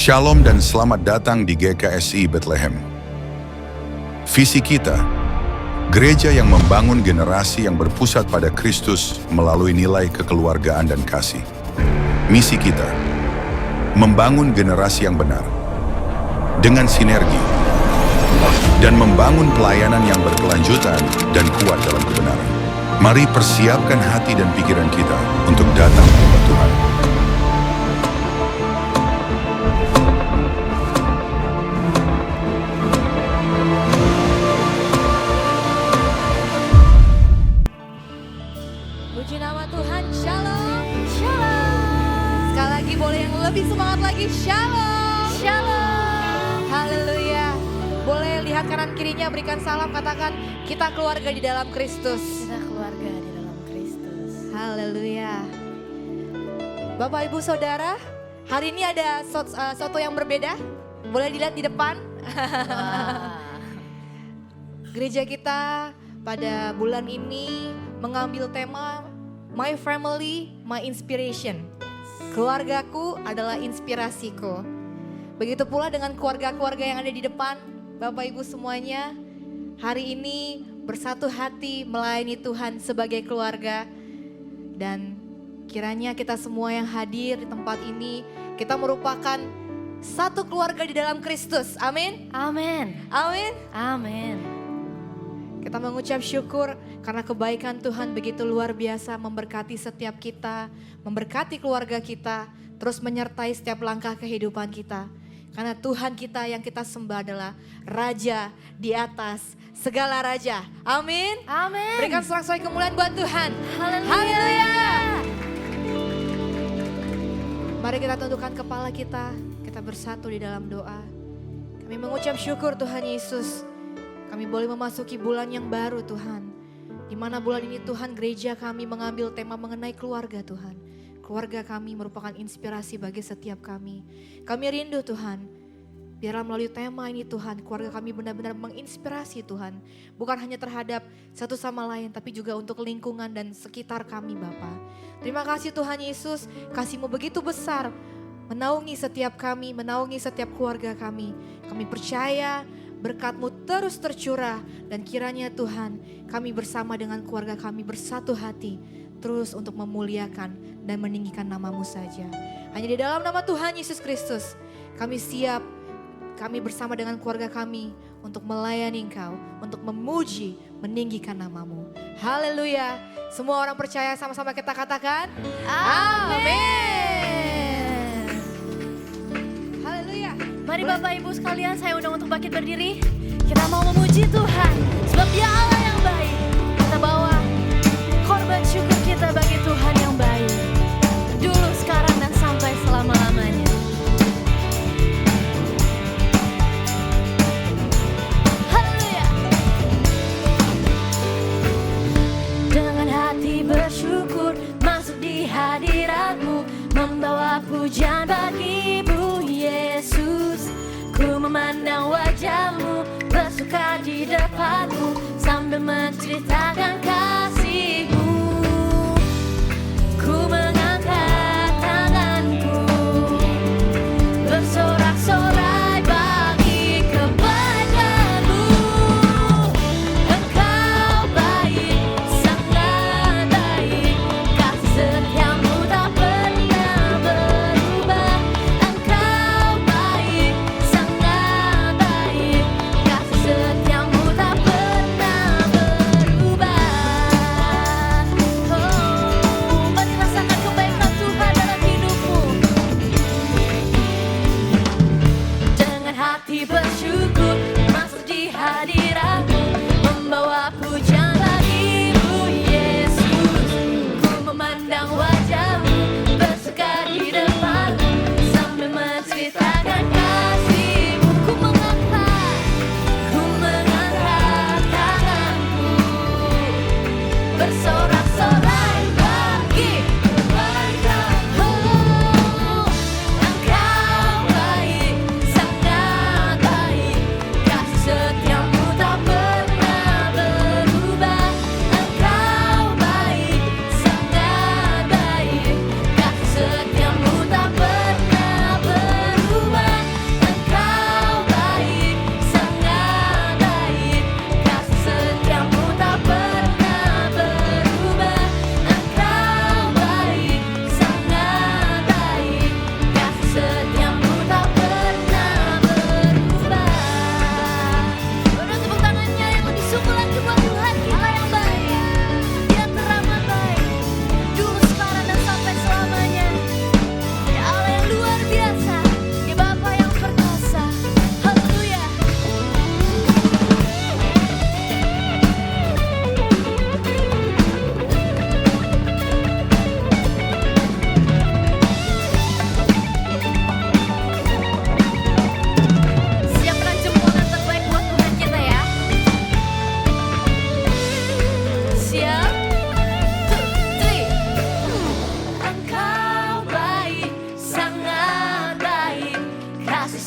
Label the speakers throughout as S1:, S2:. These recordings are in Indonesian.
S1: Shalom dan selamat datang di GKSI Bethlehem. Visi kita, gereja yang membangun generasi yang berpusat pada Kristus melalui nilai kekeluargaan dan kasih. Misi kita, membangun generasi yang benar, dengan sinergi, dan membangun pelayanan yang berkelanjutan dan kuat dalam kebenaran. Mari persiapkan hati dan pikiran kita untuk datang kepada Tuhan.
S2: Puji nama Tuhan, shalom, shalom. Sekali lagi boleh yang lebih semangat lagi, shalom, shalom. Haleluya. Boleh lihat kanan kirinya, berikan salam, katakan kita keluarga di dalam Kristus.
S3: Kita keluarga di dalam Kristus.
S2: Haleluya. Bapak Ibu Saudara, hari ini ada sesuatu yang berbeda. Boleh dilihat di depan. Gereja kita pada bulan ini mengambil tema My Family, My Inspiration. Keluargaku adalah inspirasiku. Begitu pula dengan keluarga-keluarga yang ada di depan, Bapak Ibu semuanya, hari ini bersatu hati melayani Tuhan sebagai keluarga. Dan kiranya kita semua yang hadir di tempat ini, kita merupakan satu keluarga di dalam Kristus. Amin.
S3: Amin.
S2: Amin.
S3: Amin.
S2: Kita mengucap syukur karena kebaikan Tuhan begitu luar biasa memberkati setiap kita, memberkati keluarga kita, terus menyertai setiap langkah kehidupan kita. Karena Tuhan kita yang kita sembah adalah Raja di atas segala raja. Amin.
S3: Amin.
S2: Berikan sorak-sorai kemuliaan buat Tuhan.
S3: Haleluya.
S2: Haleluya. Mari kita tundukkan kepala kita bersatu di dalam doa. Kami mengucap syukur Tuhan Yesus. Kami boleh memasuki bulan yang baru Tuhan. Di mana bulan ini Tuhan gereja kami mengambil tema mengenai keluarga Tuhan. Keluarga kami merupakan inspirasi bagi setiap kami. Kami rindu Tuhan. Biarlah melalui tema ini Tuhan, keluarga kami benar-benar menginspirasi Tuhan. Bukan hanya terhadap satu sama lain, tapi juga untuk lingkungan dan sekitar kami Bapa. Terima kasih Tuhan Yesus, kasih-Mu begitu besar. Menaungi setiap kami, menaungi setiap keluarga kami. Kami percaya berkat-Mu terus tercurah dan kiranya Tuhan kami bersama dengan keluarga kami bersatu hati terus untuk memuliakan dan meninggikan nama-Mu saja. Hanya di dalam nama Tuhan Yesus Kristus kami siap, kami bersama dengan keluarga kami untuk melayani Engkau, untuk memuji, meninggikan nama-Mu. Haleluya. Semua orang percaya sama-sama kita katakan amin. Haleluya.
S3: Mari Bapak Ibu sekalian, saya undang untuk bangkit berdiri. Kita mau memuji Tuhan sebab Dia Allah yang baik. Kita bawa korban syukur kita bagi Tuhan yang baik. Dulu, sekarang, dan sampai selama-lamanya. Haleluya. Dengan hati bersyukur masuk di hadirat-Mu, membawa pujian bagi-Mu Yesus. Ku memandang wajah-Mu, bersuka di depan-Mu, sambil menceritakan kasih-Mu. Ku mengangkat tanganku, bersorak-sorai bagi kebaikan-Mu. Engkau baik, sangat baik, kasih setia-Mu tak pernah berubah. Engkau baik, sangat baik, kasih setia-Mu tak pernah berubah.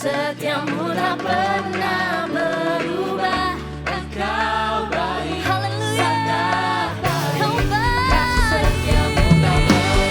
S3: setiamu tak pernah berubah. Engkau baik, haleluya, Engkau baik, setiamu tak pernah.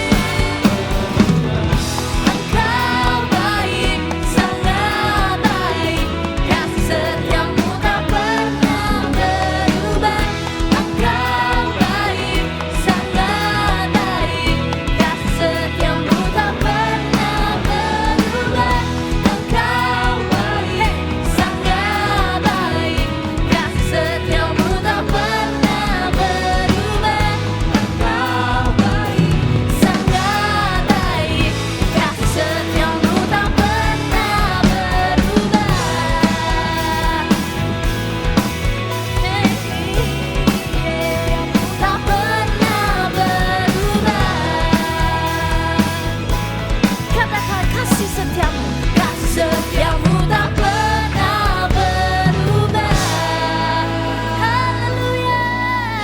S3: Engkau baik, sangat baik, kasih setiamu tak pernah berubah. Engkau baik, sangat baik, kasih setiamu tak pernah berubah. Engkau baik, sangat baik, kasih setiamu tak pernah berubah. Engkau baik, sangat baik, kasih setiamu tak pernah berubah. Tak pernah berubah. Katakan kasih setiamu tak pernah berubah. Haleluya,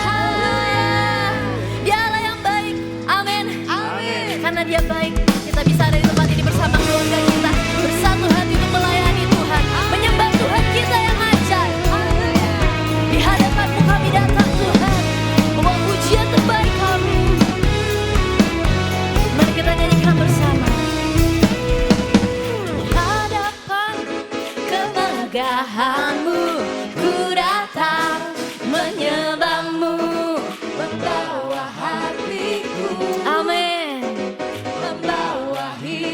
S3: haleluya. Dialah yang baik, amin, amin. Karena Dia baik, kita bisa ada di tempat ini bersama keluarga kita, bersatu hati untuk melayani Tuhan, menyembah Tuhan kita yang ajaib. Di hadapan-Mu kami datang Tuhan, membawa pujian terbaik kami. Mari kita nyanyikan bersama. Di hadapan kemegahan-Mu, ku datang menyembah-Mu, membawa hatiku, amin, membawa hidup.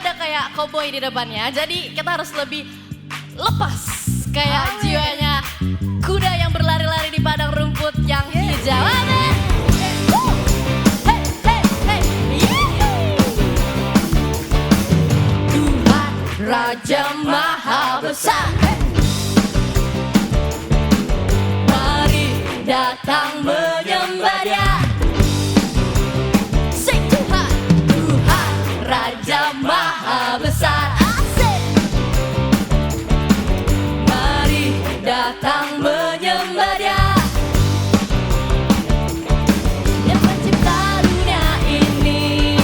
S3: udah kayak cowboy di depannya. Jadi kita harus lebih lepas. Kayak jiwanya kuda yang berlari-lari di padang rumput yang hijau. Amin. Hey, hey, hey. Yeay. Tuhan Raja Maha Besar. Mari datang menyembah Dia. Sing Tuhan, Tuhan Raja Maha Besar. Asik. Mari datang menyembah Dia. Yang mencipta dunia ini,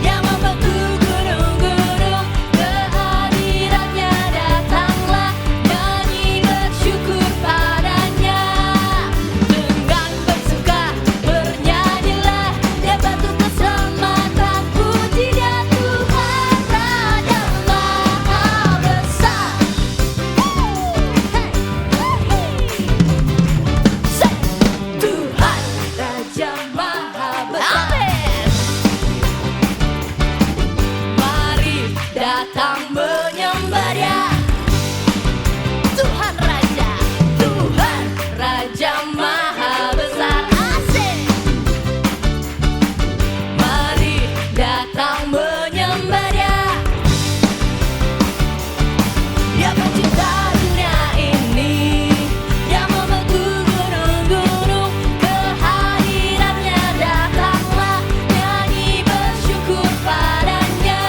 S3: yang membentuk gunung-gunung, kehadirannya datanglah, nyanyi bersyukur padanya. Dengan bersuka bernyanyilah, Dia batu keselamatan, puji Dia Tuhan Raja Maha Besar. Tuhan Raja Maha Besar. Amin. Mari datang menyembah Dia. Tuhan Raja, Tuhan Raja Maha Besar. Asik. Mari datang menyembah Dia. Dia pencipta dunia ini, yang membentuk gunung-gunung, kehadirannya datanglah, nyanyi bersyukur padanya.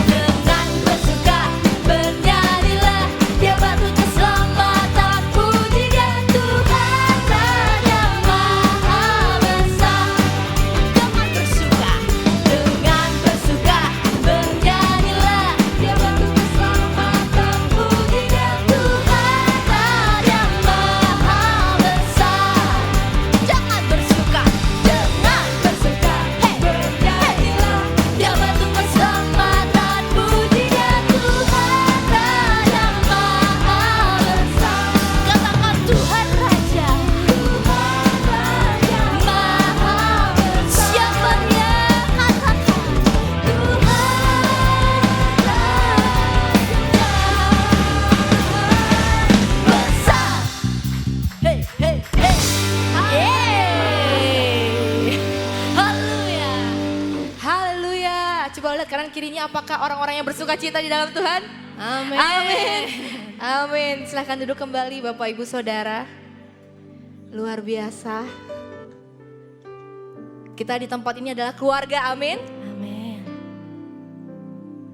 S3: Dengan bersuka bernyanyilah, Dia batu keselamatan, puji Dia Tuhan Raja Maha Besar. Dengan bersuka bernyanyilah, Dia batu keselamatan, puji Dia Tuhan Raja Maha Besar. Jangan bersuka, hey, bernyanyilah, Dia batu keselamatan, puji Dia Tuhan Raja Maha Besar. Katakan Tuhan Raja, Tuhan Raja Maha Besar. Siapa Dia? Katakan Tuhan besar. Hey, hey, hey. Yeay. Haleluya.
S2: Haleluya. Coba lihat kanan kirinya, apakah orang-orang yang bersuka cita di dalam Tuhan?
S3: Amin.
S2: Amin. Amin. Silahkan duduk kembali Bapak Ibu Saudara. Luar biasa. Kita di tempat ini adalah keluarga, amin.
S3: Amin.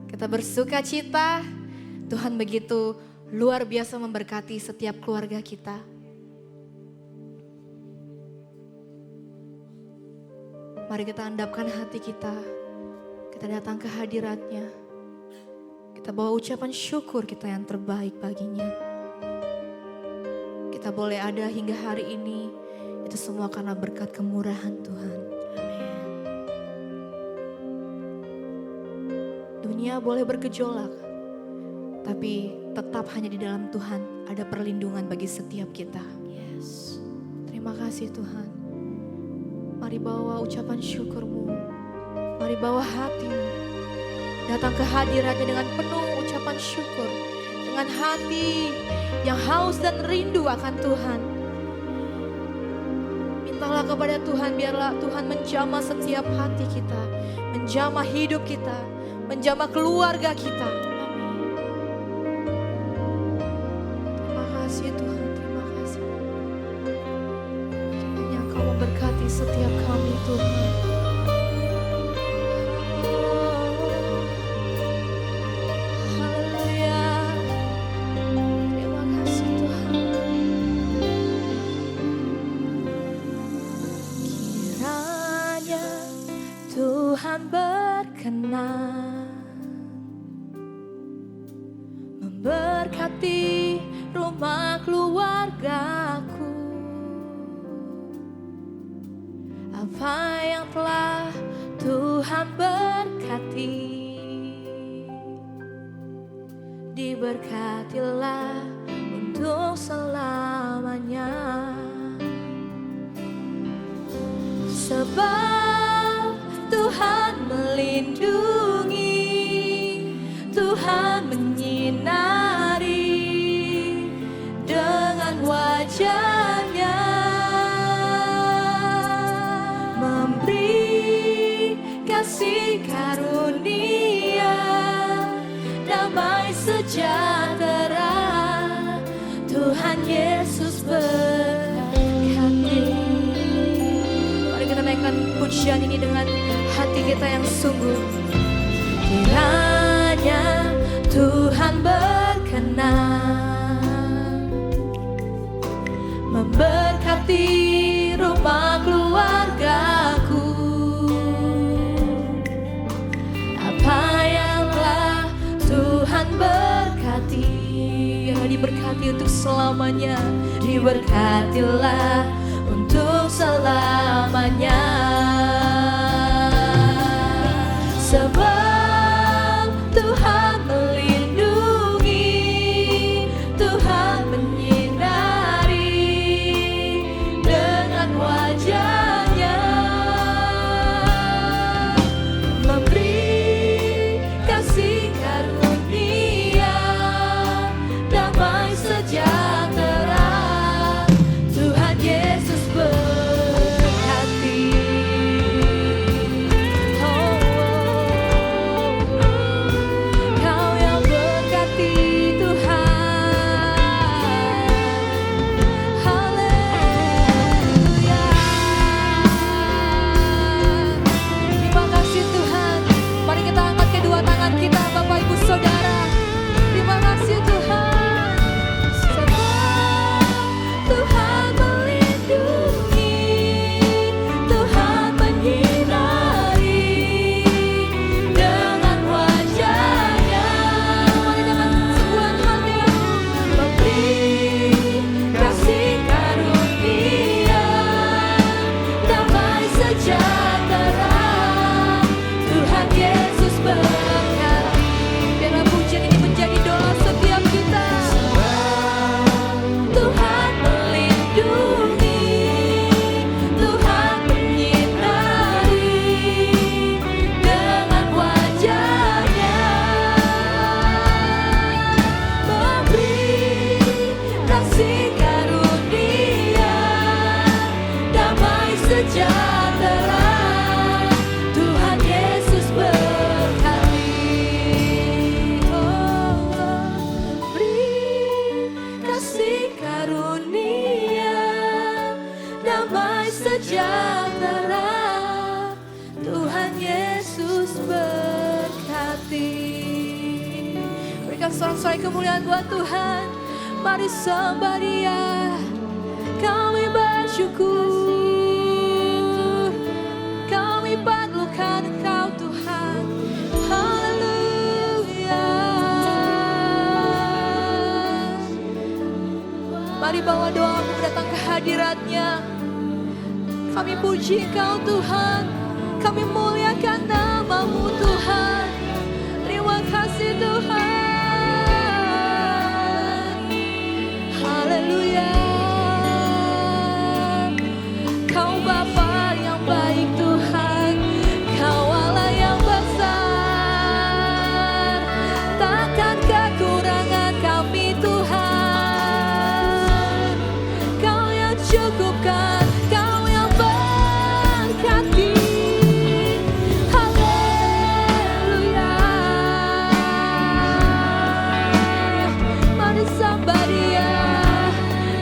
S2: Kita bersuka cita. Tuhan begitu luar biasa memberkati setiap keluarga kita. Mari kita andapkan hati kita. Kita datang ke hadirat-Nya. Kita bawa ucapan syukur kita yang terbaik baginya. Kita boleh ada hingga hari ini. Itu semua karena berkat kemurahan Tuhan. Dunia boleh bergejolak, tapi tetap hanya di dalam Tuhan ada perlindungan bagi setiap kita.
S3: Yes.
S2: Terima kasih Tuhan. Mari bawa ucapan syukur-Mu. Mari bawa hatimu. Datang ke hadirat-Nya dengan penuh ucapan syukur. Dengan hati yang haus dan rindu akan Tuhan. Mintalah kepada Tuhan, biarlah Tuhan menjamah setiap hati kita. Menjamah hidup kita. Menjamah keluarga kita. Terima kasih Tuhan, terima kasih. Kiranya Engkau memberkati setiap kami Tuhan. Haleluya. Terima kasih Tuhan. Kiranya Tuhan berkenan memberkati rumah keluargaku. Apa yang telah Tuhan berkati, diberkatilah untuk selamanya. Sebab Tuhan melindungi
S3: sejahtera. Tuhan Yesus berkati.
S2: Mari kita naikkan pujian ini dengan hati kita yang sungguh.
S3: Kiranya Tuhan berkenan memberkati rumah keluargaku. Apa yang telah Tuhan berkati,
S2: Biarlah diberkati untuk selamanya.
S3: diberkatilah untuk selamanya. Sebab Tuhan melindungi, Tuhan menyinari dengan wajah-Nya, memberi kasih karunia, damai sejahtera. Tuhan Yesus berkati. Kau yang berkati Tuhan. Haleluya.
S2: Terima kasih Tuhan. Mari kita angkat kedua tangan kita, Bapak Ibu Saudara. Terima kasih Tuhan.
S3: Sebab Tuhan melindungi, Tuhan menyinari dengan wajah-Nya,
S2: Mari dengan sebuah hati,
S3: memberi kasih karunia, damai sejahtera. Tuhan Yesus berkati.
S2: biarlah pujian ini menjadi doa setiap kita.
S3: Tuhan melindungi, Tuhan menyinari dengan wajah-Nya, memberi kasih karunia, damai sejahtera. Tuhan Yesus berkati. Beri kasih karunia, damai sejahtera. Tuhan Yesus berkati.
S2: Berikan sorak-sorai kemuliaan buat Tuhan. Mari sembah Dia. Kami bersyukur. Kami perlukan Engkau Tuhan. Haleluya. Mari bawa doamu datang ke hadirat-Nya. Kami puji Engkau Tuhan. Kami muliakan nama-Mu Tuhan. Terima kasih Tuhan. Haleluya. Kau Bapa yang baik Tuhan. Kau Allah yang besar. Takkan kekurangan kami Tuhan. Kau yang cukupkan, Kau yang berkati. Haleluya. Mari sembah Dia.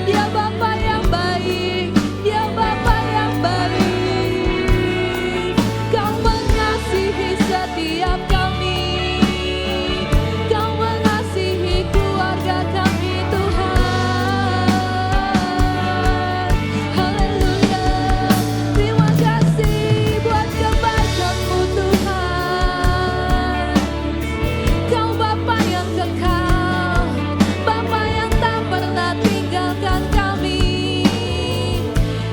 S2: Dia Bapa yang baik, Dia Bapa yang baik. Kau mengasihi setiap kami. Kau mengasihi keluarga kami Tuhan. Haleluya. Terima kasih buat kebaikan-Mu Tuhan. Kau Bapa yang kekal, Bapa yang tak pernah tinggalkan kami.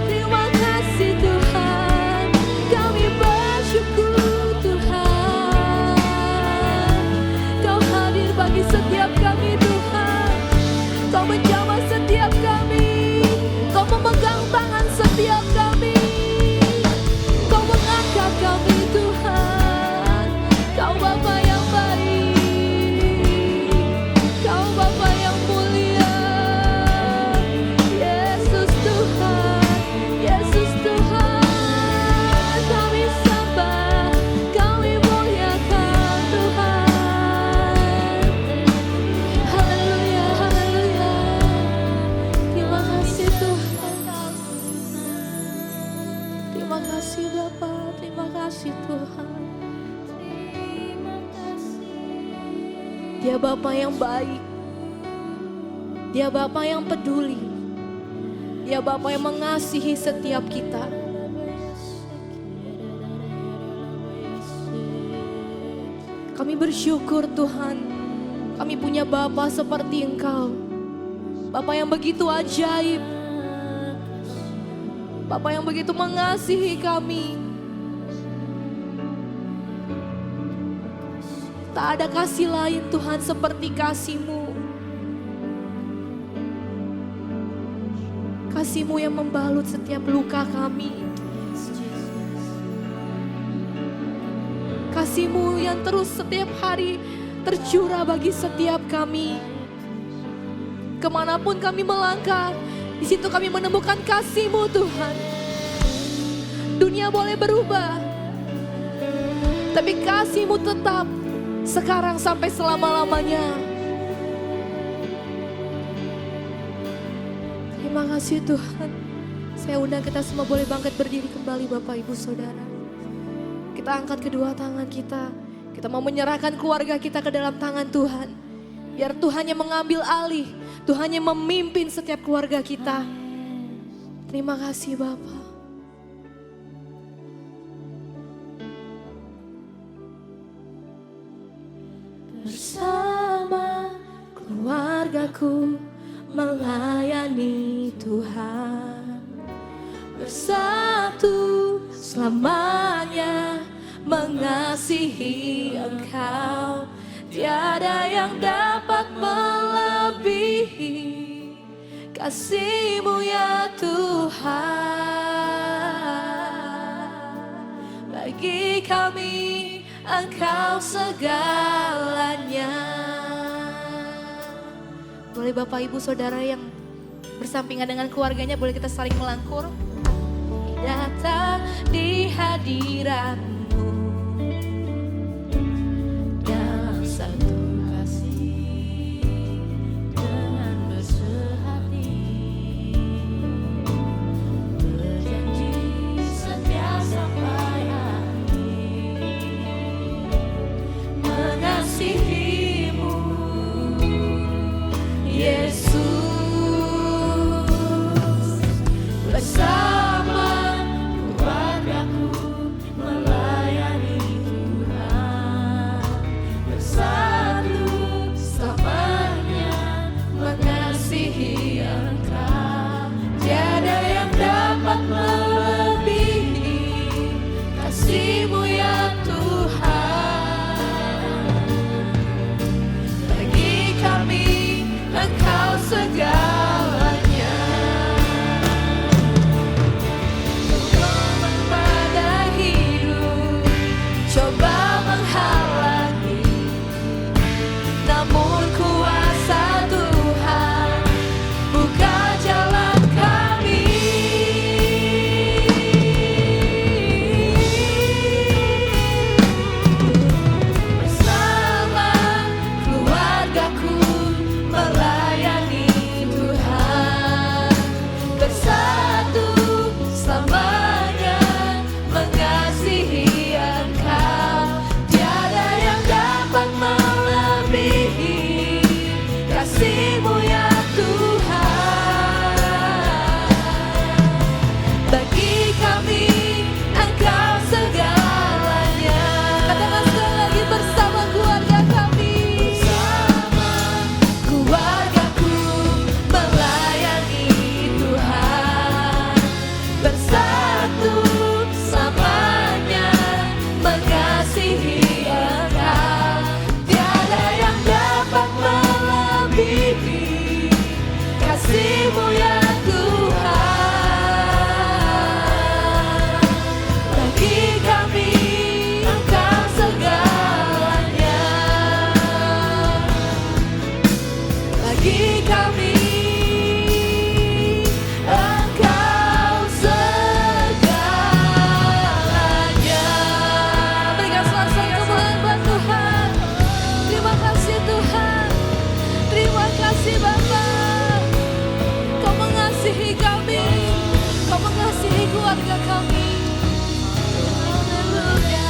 S2: Terima kasih Tuhan. Kami bersyukur Tuhan. Kau hadir bagi setiap kami Tuhan. Kau menjamah setiap kami. Kau memegang tangan setiap kami. Kau mengangkat kami Tuhan. Kau Bapa yang baik. Kau Bapa yang mulia. Yesus Tuhan. Yesus Tuhan. Kami sembah. Kami muliakan Tuhan. Dia Bapa yang baik. Dia Bapa yang peduli. Dia Bapa yang mengasihi setiap kita. Kami bersyukur Tuhan, kami punya Bapa seperti Engkau. Bapa yang begitu ajaib. Bapa yang begitu mengasihi kami. Tak ada kasih lain Tuhan seperti kasih-Mu. Kasih-Mu yang membalut setiap luka kami. Kasih-Mu yang terus setiap hari tercurah bagi setiap kami. Kemanapun kami melangkah, di situ kami menemukan kasih-Mu Tuhan. Dunia boleh berubah, tapi kasih-Mu tetap sekarang sampai selama-lamanya. Terima kasih Tuhan. Saya undang kita semua boleh bangkit berdiri kembali Bapak Ibu Saudara. Kita angkat kedua tangan kita. Kita mau menyerahkan keluarga kita ke dalam tangan Tuhan. Biar Tuhan yang mengambil alih. Tuhan yang memimpin setiap keluarga kita. Terima kasih Bapak. Bersama keluargaku melayani Tuhan, bersatu selamanya mengasihi Engkau. Tiada yang dapat melebihi kasih-Mu ya Tuhan. Bagi kami Engkau segalanya. Boleh Bapak Ibu Saudara yang bersampingan dengan keluarganya, boleh kita saling melangkur. Datang di hadirat-Mu dalam satu kasih dengan bersehati, berjanji setia sampai akhir, mengasihi-Mu Yesus. Bersama keluargaku melayani Tuhan, bersatu selamanya mengasihi Engkau. Tiada yang dapat melebihi kasih-Mu ya Tuhan. Bagi kami Engkau segalanya. Pada hidup coba menghalangi, namun kuasa Tuhan buka jalan kami. Bersama keluargaku melayani Tuhan, bersatu selamanya mengasihi Engkau. Tiada yang dapat melebihi kasih-Mu ya Tuhan. Bagi kami Engkau segalanya. Katakan sekali lagi, bersama keluarga kami. Bersama keluargaku melayani Tuhan, bersatu selamanya mengasihi Engkau. Tiada yang dapat melebihi kasih-Mu ya Tuhan. Bagi kami Engkau segalanya. Bagi kami Engkau segalanya. Berikan suara kemuliaan buat Tuhan. Terima kasih Tuhan. Terima kasih Bapa. Kau mengasihi kami. Kau mengasihi keluarga kami. Haleluya.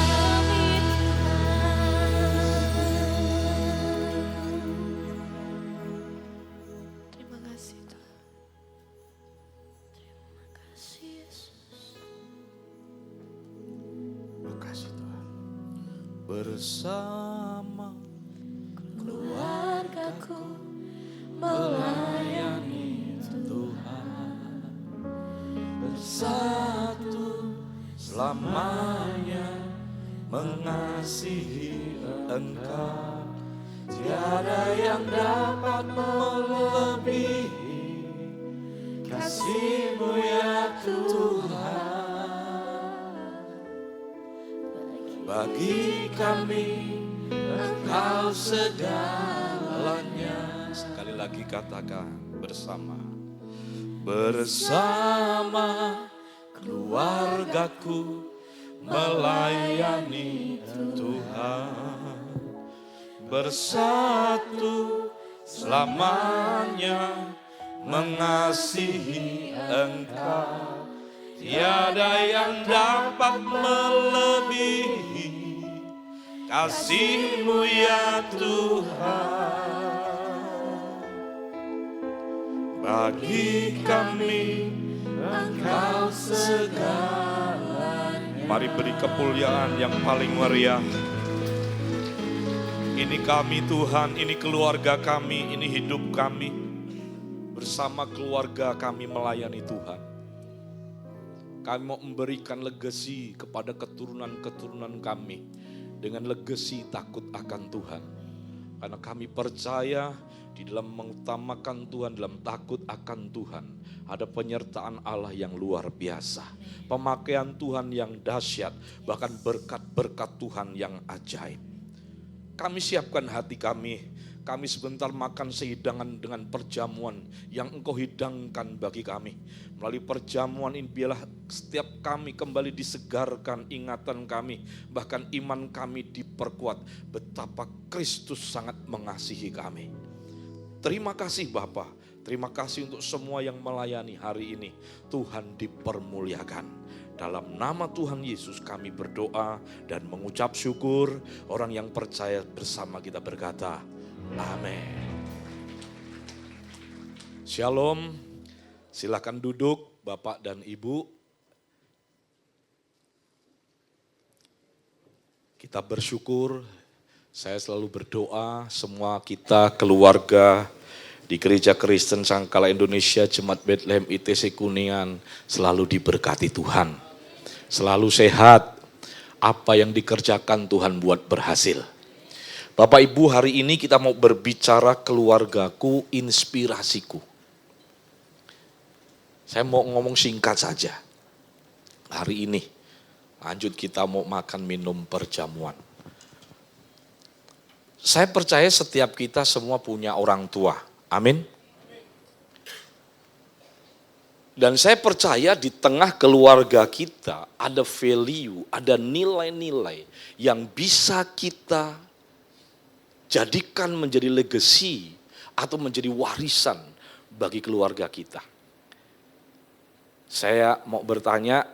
S4: bersama
S3: keluargaku melayani
S4: Tuhan, bersatu selamanya mengasihi Engkau. Tiada yang dapat melebihi kasih-Mu ya Tuhan. Bagi kami Engkau segalanya. Sekali lagi katakan bersama. Bersama keluargaku melayani Tuhan. Bersatu selamanya mengasihi Engkau. Tiada yang dapat melebihi kasih-Mu ya Tuhan. Bagi kami Engkau segalanya. Mari beri kemuliaan yang paling meriah. Ini kami Tuhan, ini keluarga kami, ini hidup kami. Bersama keluarga kami melayani Tuhan. Kami mau memberikan legasi kepada keturunan-keturunan kami. Dengan legasi takut akan Tuhan. Karena kami percaya di dalam mengutamakan Tuhan, dalam takut akan Tuhan. Ada penyertaan Allah yang luar biasa. Pemakaian Tuhan yang dahsyat. Bahkan berkat-berkat Tuhan yang ajaib. Kami siapkan hati kami. Kami sebentar makan sehidangan dengan perjamuan yang Engkau hidangkan bagi kami. Melalui perjamuan ini biarlah setiap kami kembali disegarkan ingatan kami. Bahkan iman kami diperkuat. Betapa Kristus sangat mengasihi kami. Terima kasih Bapa. Terima kasih untuk semua yang melayani hari ini. Tuhan dipermuliakan. Dalam nama Tuhan Yesus kami berdoa dan mengucap syukur. Orang yang percaya bersama kita berkata, amin. Shalom. Silakan duduk Bapak dan Ibu. Kita bersyukur. Saya selalu berdoa semua kita keluarga di Gereja Kristen Sangkala Indonesia Jemaat Bethlehem ITC Kuningan selalu diberkati Tuhan. Selalu sehat, apa yang dikerjakan Tuhan buat berhasil. Bapak Ibu, hari ini kita mau berbicara keluargaku, inspirasiku. Saya mau ngomong singkat saja. Hari ini, lanjut kita mau makan minum perjamuan. Saya percaya setiap kita semua punya orang tua. Amin. Dan saya percaya di tengah keluarga kita ada value, ada nilai-nilai yang bisa kita jadikan menjadi legacy atau menjadi warisan bagi keluarga kita. Saya mau bertanya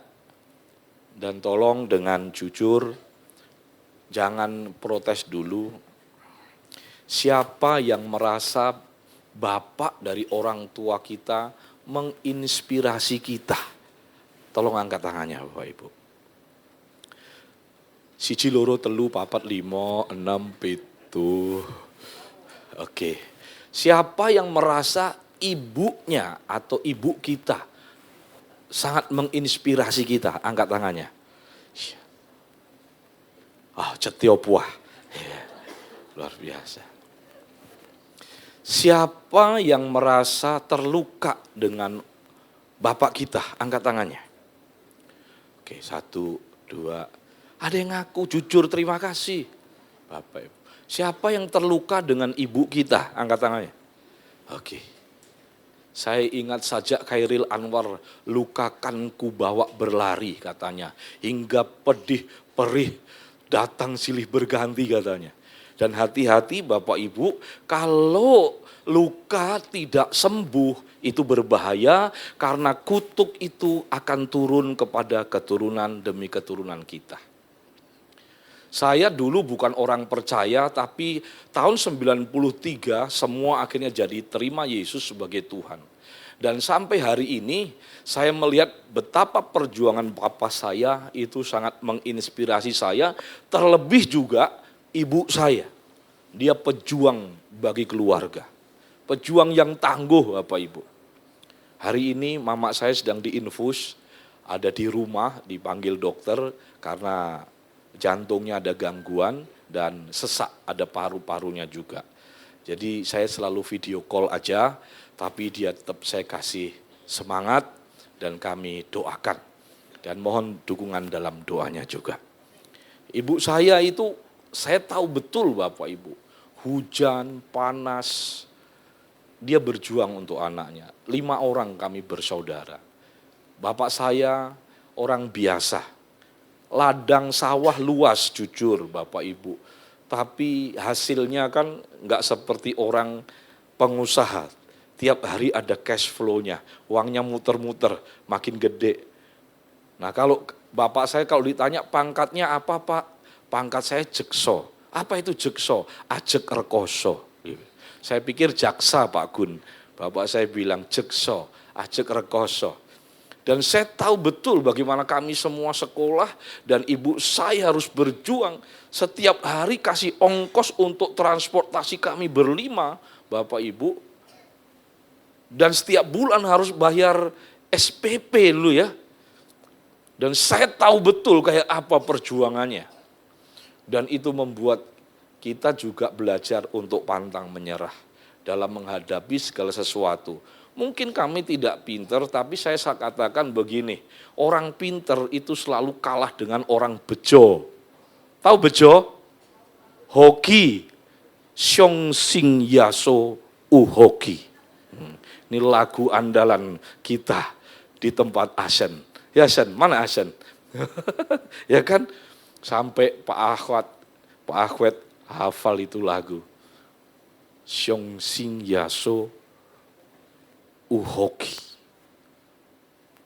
S4: dan tolong dengan jujur, jangan protes dulu. Siapa yang merasa bapak dari orang tua kita menginspirasi kita? Tolong angkat tangannya Bapak Ibu. 1, 2, 3, 4, 5, 6, 7. Oke. Siapa yang merasa ibunya atau ibu kita sangat menginspirasi kita? Angkat tangannya. Cetio puah. Luar biasa. Siapa yang merasa terluka dengan bapak kita? Angkat tangannya. Oke, 1, 2. Ada yang ngaku jujur terima kasih. Bapak Ibu. Siapa yang terluka dengan ibu kita? Angkat tangannya. Oke. Saya ingat saja Khairil Anwar, lukakan ku bawa berlari katanya. Hingga pedih, perih, datang silih berganti katanya. Dan hati-hati Bapak Ibu, kalau luka tidak sembuh itu berbahaya karena kutuk itu akan turun kepada keturunan demi keturunan kita. Saya dulu bukan orang percaya tapi tahun 93 semua akhirnya jadi terima Yesus sebagai Tuhan. Dan sampai hari ini saya melihat betapa perjuangan Bapak saya itu sangat menginspirasi saya, terlebih juga ibu saya, dia pejuang bagi keluarga. Pejuang yang tangguh Bapak Ibu. Hari ini mama saya sedang diinfus, ada di rumah, dipanggil dokter karena jantungnya ada gangguan dan sesak, ada paru-parunya juga. Jadi saya selalu video call aja, tapi dia tetap saya kasih semangat dan kami doakan. Dan mohon dukungan dalam doanya juga. Ibu saya itu, saya tahu betul Bapak Ibu, hujan, panas, dia berjuang untuk anaknya. 5 orang kami bersaudara. Bapak saya orang biasa, ladang sawah luas jujur Bapak Ibu. Tapi hasilnya kan nggak seperti orang pengusaha. Tiap hari ada cash flow-nya, uangnya muter-muter, makin gede. Nah kalau bapak saya kalau ditanya pangkatnya apa Pak? Pangkat saya jekso. Apa itu jekso? Ajek rekoso. Saya pikir jaksa Pak Gun. Bapak saya bilang jekso, ajek rekoso. Dan saya tahu betul bagaimana kami semua sekolah dan ibu saya harus berjuang setiap hari kasih ongkos untuk transportasi kami berlima, Bapak Ibu. Dan setiap bulan harus bayar SPP dulu ya. Dan saya tahu betul kayak apa perjuangannya. Dan itu membuat kita juga belajar untuk pantang menyerah dalam menghadapi segala sesuatu. Mungkin kami tidak pinter, tapi saya katakan begini, orang pinter itu selalu kalah dengan orang bejo. Tahu bejo? Hoki, Xiong Sing Yaso Hoki. Ini lagu andalan kita di tempat Asen. Ya Asen, mana Asen? Ya kan? Sampai Pak Ahwet hafal itu lagu. Xiong Sing Yaso hoki.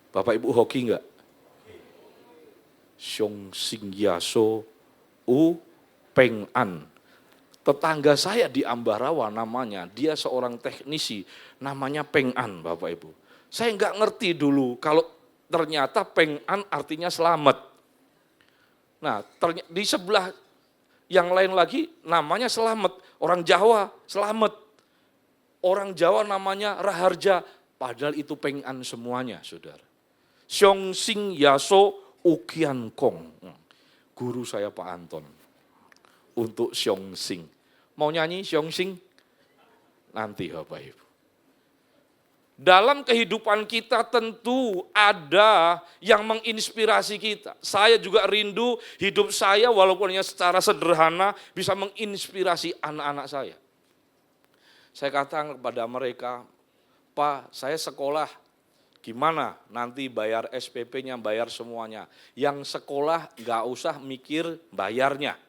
S4: Bapak Ibu hoki enggak? Xiong Sing Yaso Peng An. Tetangga saya di Ambarawa namanya, dia seorang teknisi, namanya Peng An Bapak Ibu. Saya enggak ngerti dulu kalau ternyata Peng An artinya selamat. Nah di sebelah yang lain lagi namanya selamat, orang Jawa selamat. Orang Jawa namanya Raharja, padahal itu Peng An semuanya, saudara. Xiong Sing Yaso Ukian Kong, guru saya Pak Anton, untuk Xiong Sing. Mau nyanyi Xiong Sing? Nanti Bapak Ibu. Dalam kehidupan kita tentu ada yang menginspirasi kita. Saya juga rindu hidup saya walaupun hanya secara sederhana bisa menginspirasi anak-anak saya. Saya katakan kepada mereka, Pak, saya sekolah, gimana nanti bayar SPP-nya, bayar semuanya. Yang sekolah gak usah mikir bayarnya,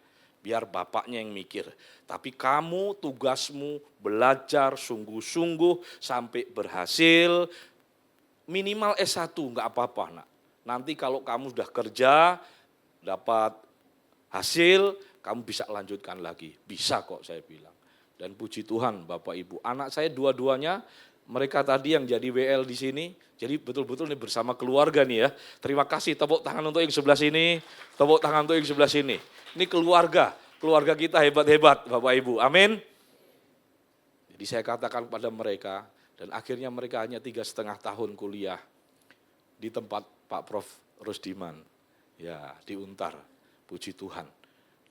S4: biar bapaknya yang mikir. Tapi kamu tugasmu belajar sungguh-sungguh sampai berhasil, minimal S1 gak apa-apa nak. Nanti kalau kamu sudah kerja, dapat hasil, kamu bisa lanjutkan lagi. Bisa kok saya bilang. Dan puji Tuhan Bapak Ibu, anak saya dua-duanya, mereka tadi yang jadi WL di sini, jadi betul-betul nih bersama keluarga nih ya. Terima kasih, tepuk tangan untuk yang sebelah sini, tepuk tangan untuk yang sebelah sini. Ini keluarga kita hebat-hebat Bapak Ibu, amin. Jadi saya katakan kepada mereka, dan akhirnya mereka hanya 3,5 tahun kuliah di tempat Pak Prof. Rusdiman, ya di Untar, puji Tuhan.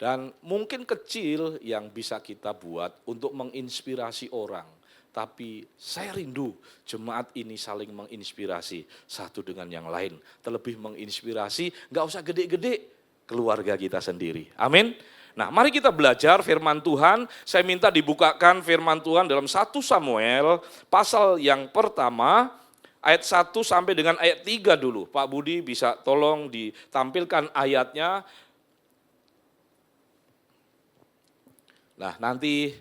S4: Dan mungkin kecil yang bisa kita buat untuk menginspirasi orang. Tapi saya rindu jemaat ini saling menginspirasi satu dengan yang lain. Terlebih menginspirasi, gak usah gede-gede keluarga kita sendiri. Amin. Nah mari kita belajar firman Tuhan. Saya minta dibukakan firman Tuhan dalam 1 Samuel pasal yang pertama. Ayat 1 sampai dengan ayat 3 dulu. Pak Budi bisa tolong ditampilkan ayatnya. Nah nanti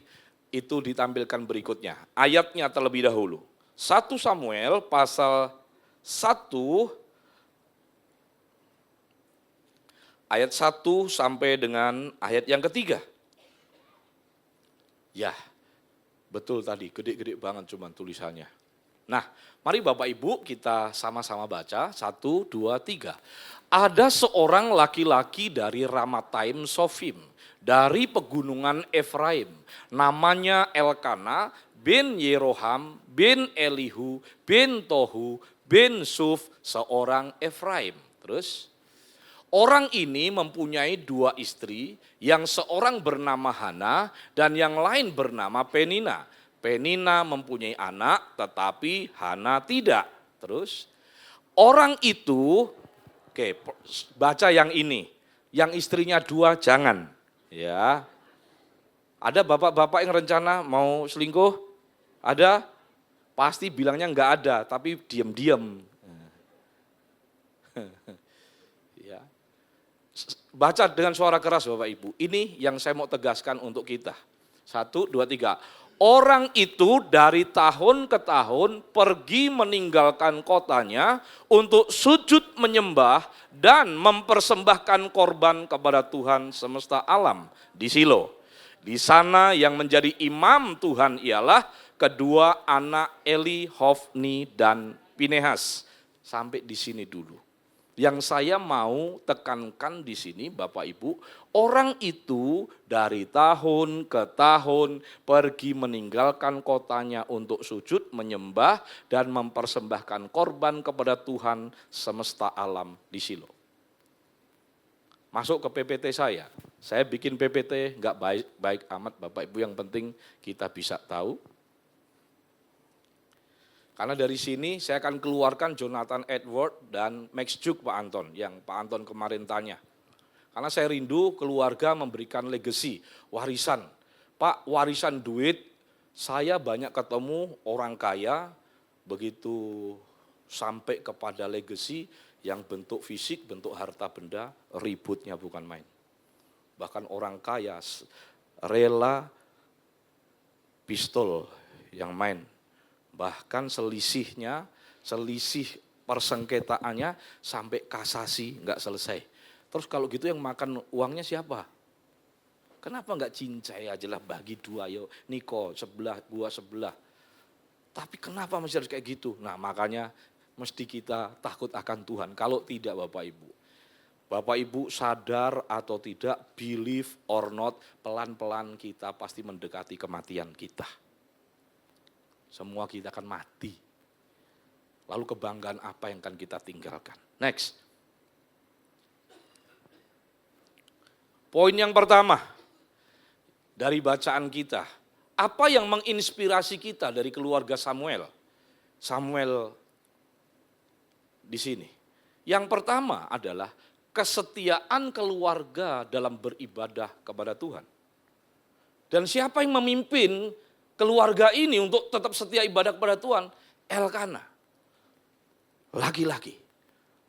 S4: itu ditampilkan berikutnya. Ayatnya terlebih dahulu. 1 Samuel pasal 1 ayat 1 sampai dengan ayat yang ketiga. Ya betul tadi gede-gede banget cuman tulisannya. Nah, mari Bapak Ibu kita sama-sama baca. 1, 2, 3. Ada seorang laki-laki dari Ramataim Sofim, dari pegunungan Efraim. Namanya Elkana bin Yeroham bin Elihu bin Tohu bin Suf, seorang Efraim. Terus, orang ini mempunyai 2 istri, yang seorang bernama Hana dan yang lain bernama Penina. Penina mempunyai anak, tetapi Hana tidak. Terus, orang itu, oke, baca yang ini. Yang istrinya 2 jangan. Ya, ada bapak-bapak yang rencana mau selingkuh? Ada? Pasti bilangnya enggak ada, tapi diam-diam. Ya. Baca dengan suara keras Bapak Ibu. Ini yang saya mau tegaskan untuk kita. 1, 2, 3. Orang itu dari tahun ke tahun pergi meninggalkan kotanya untuk sujud menyembah dan mempersembahkan korban kepada Tuhan semesta alam di Silo. Di sana yang menjadi imam Tuhan ialah kedua anak Eli, Hofni, dan Pinehas. Sampai di sini dulu. Yang saya mau tekankan di sini Bapak Ibu, orang itu dari tahun ke tahun pergi meninggalkan kotanya untuk sujud, menyembah, dan mempersembahkan korban kepada Tuhan semesta alam di Silo. Masuk ke PPT saya bikin PPT nggak baik amat Bapak Ibu, yang penting kita bisa tahu. Karena dari sini saya akan keluarkan Jonathan Edward dan Max Juk Pak Anton, yang Pak Anton kemarin tanya. Karena saya rindu keluarga memberikan legacy, warisan. Pak, warisan duit, saya banyak ketemu orang kaya, begitu sampai kepada legacy yang bentuk fisik, bentuk harta benda, ributnya bukan main. Bahkan orang kaya rela pistol yang main. Bahkan selisih persengketaannya sampai kasasi nggak selesai. Terus kalau gitu yang makan uangnya siapa? Kenapa nggak cincai aja lah, bagi 2 yo, Niko sebelah, gua sebelah. Tapi kenapa masih harus kayak gitu? Nah makanya mesti kita takut akan Tuhan. Kalau tidak Bapak Ibu sadar atau tidak, believe or not, pelan-pelan kita pasti mendekati kematian kita. Semua kita akan mati. Lalu kebanggaan apa yang akan kita tinggalkan? Next. Poin yang pertama dari bacaan kita. Apa yang menginspirasi kita dari keluarga Samuel? Samuel di sini. Yang pertama adalah kesetiaan keluarga dalam beribadah kepada Tuhan. Dan siapa yang memimpin keluarga ini untuk tetap setia ibadah kepada Tuhan? Elkana. Laki-laki.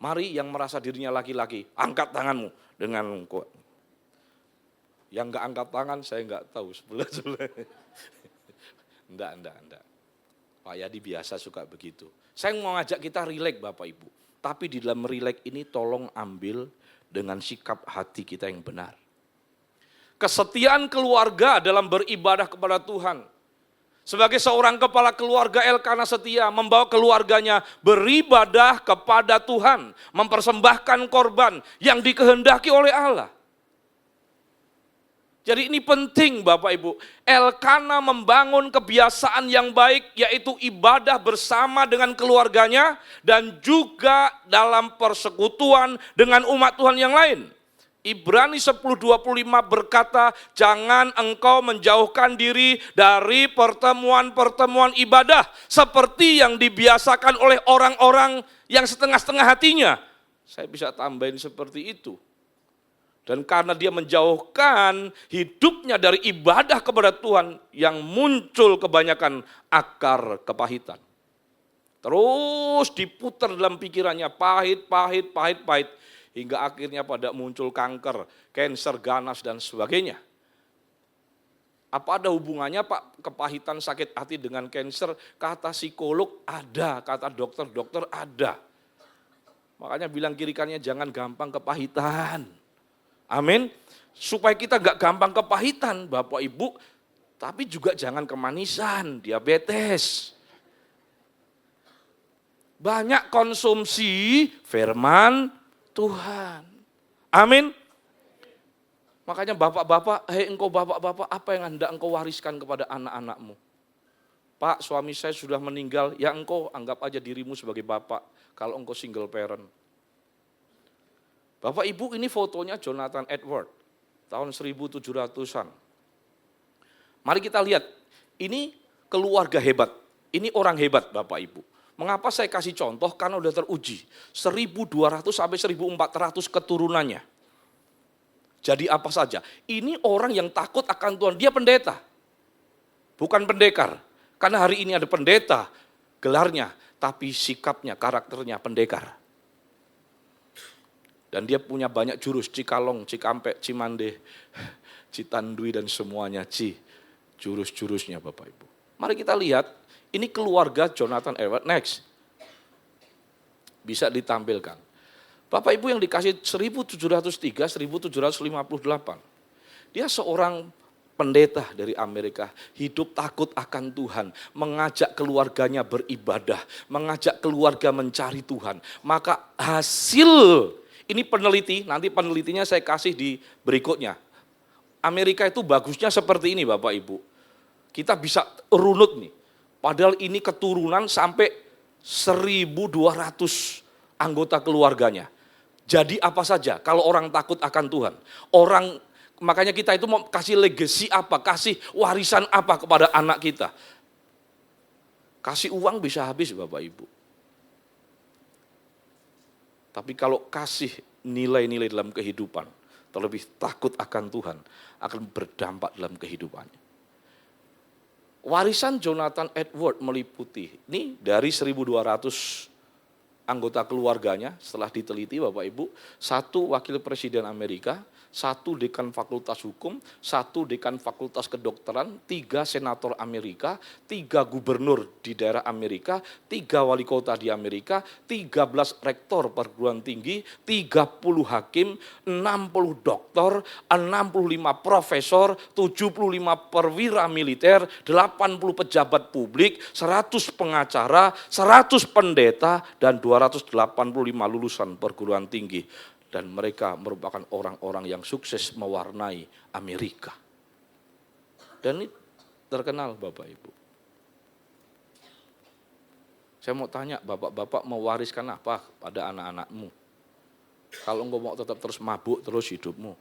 S4: Mari yang merasa dirinya laki-laki, angkat tanganmu dengan kuat. Yang enggak angkat tangan saya enggak tahu sebelah. Enggak. Pak Yadi biasa suka begitu. Saya mau ngajak kita rileks Bapak Ibu. Tapi di dalam rileks ini tolong ambil dengan sikap hati kita yang benar. Kesetiaan keluarga dalam beribadah kepada Tuhan. Sebagai seorang kepala keluarga, Elkana setia membawa keluarganya beribadah kepada Tuhan, mempersembahkan korban yang dikehendaki oleh Allah. Jadi ini penting Bapak Ibu, Elkana membangun kebiasaan yang baik, yaitu ibadah bersama dengan keluarganya dan juga dalam persekutuan dengan umat Tuhan yang lain. Ibrani 10:25 berkata, jangan engkau menjauhkan diri dari pertemuan-pertemuan ibadah seperti yang dibiasakan oleh orang-orang yang setengah-setengah hatinya. Saya bisa tambahin seperti itu. Dan karena dia menjauhkan hidupnya dari ibadah kepada Tuhan, yang muncul kebanyakan akar kepahitan. Terus diputar dalam pikirannya, pahit. Hingga akhirnya pada muncul kanker, kanker ganas dan sebagainya. Apa ada hubungannya Pak kepahitan sakit hati dengan kanker? Kata psikolog ada, kata dokter ada. Makanya bilang kiri kanannya jangan gampang kepahitan. Amin. Supaya kita gak gampang kepahitan Bapak Ibu, tapi juga jangan kemanisan, diabetes. Banyak konsumsi firman Tuhan. Amin. Makanya bapak-bapak, hei engkau bapak-bapak, apa yang hendak engkau wariskan kepada anak-anakmu? Pak, suami saya sudah meninggal, ya engkau anggap aja dirimu sebagai bapak, kalau engkau single parent. Bapak Ibu, ini fotonya Jonathan Edward, tahun 1700-an. Mari kita lihat, ini keluarga hebat, ini orang hebat Bapak Ibu. Mengapa saya kasih contoh? Karena udah teruji, 1200 sampai 1400 keturunannya. Jadi apa saja, ini orang yang takut akan Tuhan, dia pendeta, bukan pendekar. Karena hari ini ada pendeta, gelarnya, tapi sikapnya, karakternya pendekar. Dan dia punya banyak jurus, Cikalong, Cikampek, Cimande, Citandui dan semuanya, jurus-jurusnya Bapak Ibu. Mari kita lihat, ini keluarga Jonathan Edward, next. Bisa ditampilkan. Bapak Ibu yang dikasih 1703, 1758. Dia seorang pendeta dari Amerika, hidup takut akan Tuhan, mengajak keluarganya beribadah, mengajak keluarga mencari Tuhan. Maka hasil, ini peneliti, nanti penelitinya saya kasih di berikutnya. Amerika itu bagusnya seperti ini Bapak Ibu. Kita bisa runut nih, padahal ini keturunan sampai 1200 anggota keluarganya. Jadi apa saja kalau orang takut akan Tuhan, makanya kita itu mau kasih legacy apa, kasih warisan apa kepada anak kita. Kasih uang bisa habis Bapak Ibu. Tapi kalau kasih nilai-nilai dalam kehidupan, terlebih takut akan Tuhan, akan berdampak dalam kehidupannya. Warisan Jonathan Edward meliputi, ini dari 1200 anggota keluarganya setelah diteliti Bapak Ibu, 1 wakil presiden Amerika, 1 dekan fakultas hukum, 1 dekan fakultas kedokteran, 3 senator Amerika, 3 gubernur di daerah Amerika, 3 wali kota di Amerika, 13 rektor perguruan tinggi, 30 hakim, 60 doktor, 65 profesor, 75 perwira militer, 80 pejabat publik, 100 pengacara, 100 pendeta, dan 285 lulusan perguruan tinggi. Dan mereka merupakan orang-orang yang sukses mewarnai Amerika. Dan ini terkenal Bapak Ibu. Saya mau tanya, bapak-bapak mewariskan apa pada anak-anakmu? Kalau engkau mau tetap terus mabuk terus hidupmu.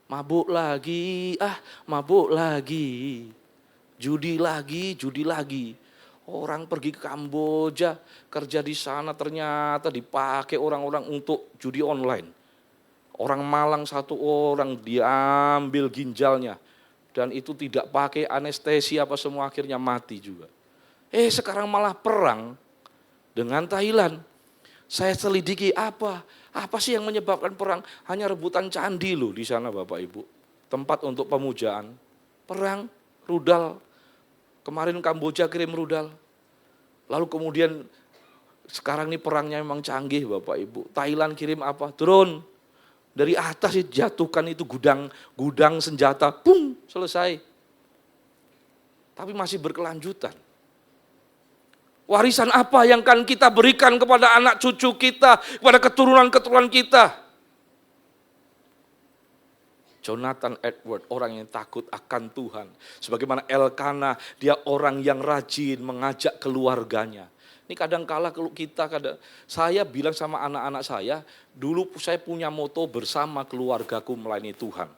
S4: Mabuk lagi, mabuk lagi. Judi lagi, judi lagi. Orang pergi ke Kamboja, kerja di sana ternyata dipakai orang-orang untuk judi online. Orang malang 1 orang diambil ginjalnya. Dan itu tidak pakai anestesi apa semua akhirnya mati juga. Sekarang malah perang dengan Thailand. Saya selidiki apa sih yang menyebabkan perang? Hanya rebutan candi loh di sana Bapak Ibu. Tempat untuk pemujaan. Perang, rudal. Kemarin Kamboja kirim rudal. Lalu kemudian sekarang ini perangnya memang canggih Bapak Ibu. Thailand kirim apa? Drone. Dari atas jatuhkan itu gudang senjata. Pung, selesai. Tapi masih berkelanjutan. Warisan apa yang akan kita berikan kepada anak cucu kita, kepada keturunan-keturunan kita? Jonathan Edward, orang yang takut akan Tuhan. Sebagaimana Elkanah, dia orang yang rajin mengajak keluarganya. Ini kadang-kala saya bilang sama anak-anak saya, dulu saya punya moto bersama keluargaku melayani Tuhan.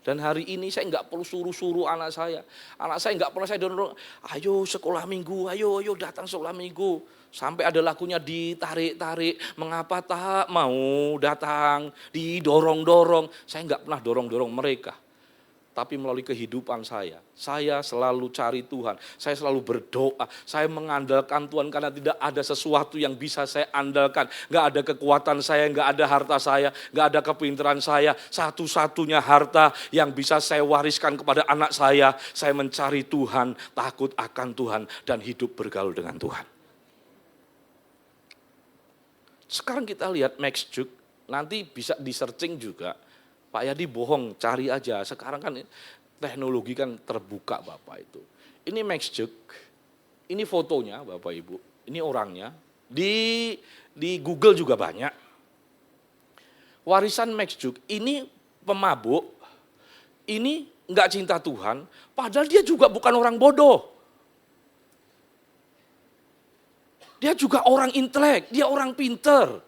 S4: Dan hari ini saya enggak perlu suruh-suruh anak saya. Anak saya enggak pernah saya dorong, ayo sekolah minggu, ayo datang sekolah minggu. Sampai ada lagunya ditarik-tarik, mengapa tak mau datang, didorong-dorong. Saya enggak pernah dorong-dorong mereka. Tapi melalui kehidupan saya selalu cari Tuhan, saya selalu berdoa, saya mengandalkan Tuhan karena tidak ada sesuatu yang bisa saya andalkan. Enggak ada kekuatan saya, enggak ada harta saya, enggak ada kepintaran saya. Satu-satunya harta yang bisa saya wariskan kepada anak saya mencari Tuhan, takut akan Tuhan, dan hidup bergaul dengan Tuhan. Sekarang kita lihat Max Juk, nanti bisa di searching juga. Pak Yadi bohong, cari aja. Sekarang kan teknologi kan terbuka Bapak itu. Ini Max Juk, ini fotonya Bapak Ibu, ini orangnya. Di Google juga banyak. Warisan Max Juk ini pemabuk, ini nggak cinta Tuhan, padahal dia juga bukan orang bodoh. Dia juga orang intelek, dia orang pinter.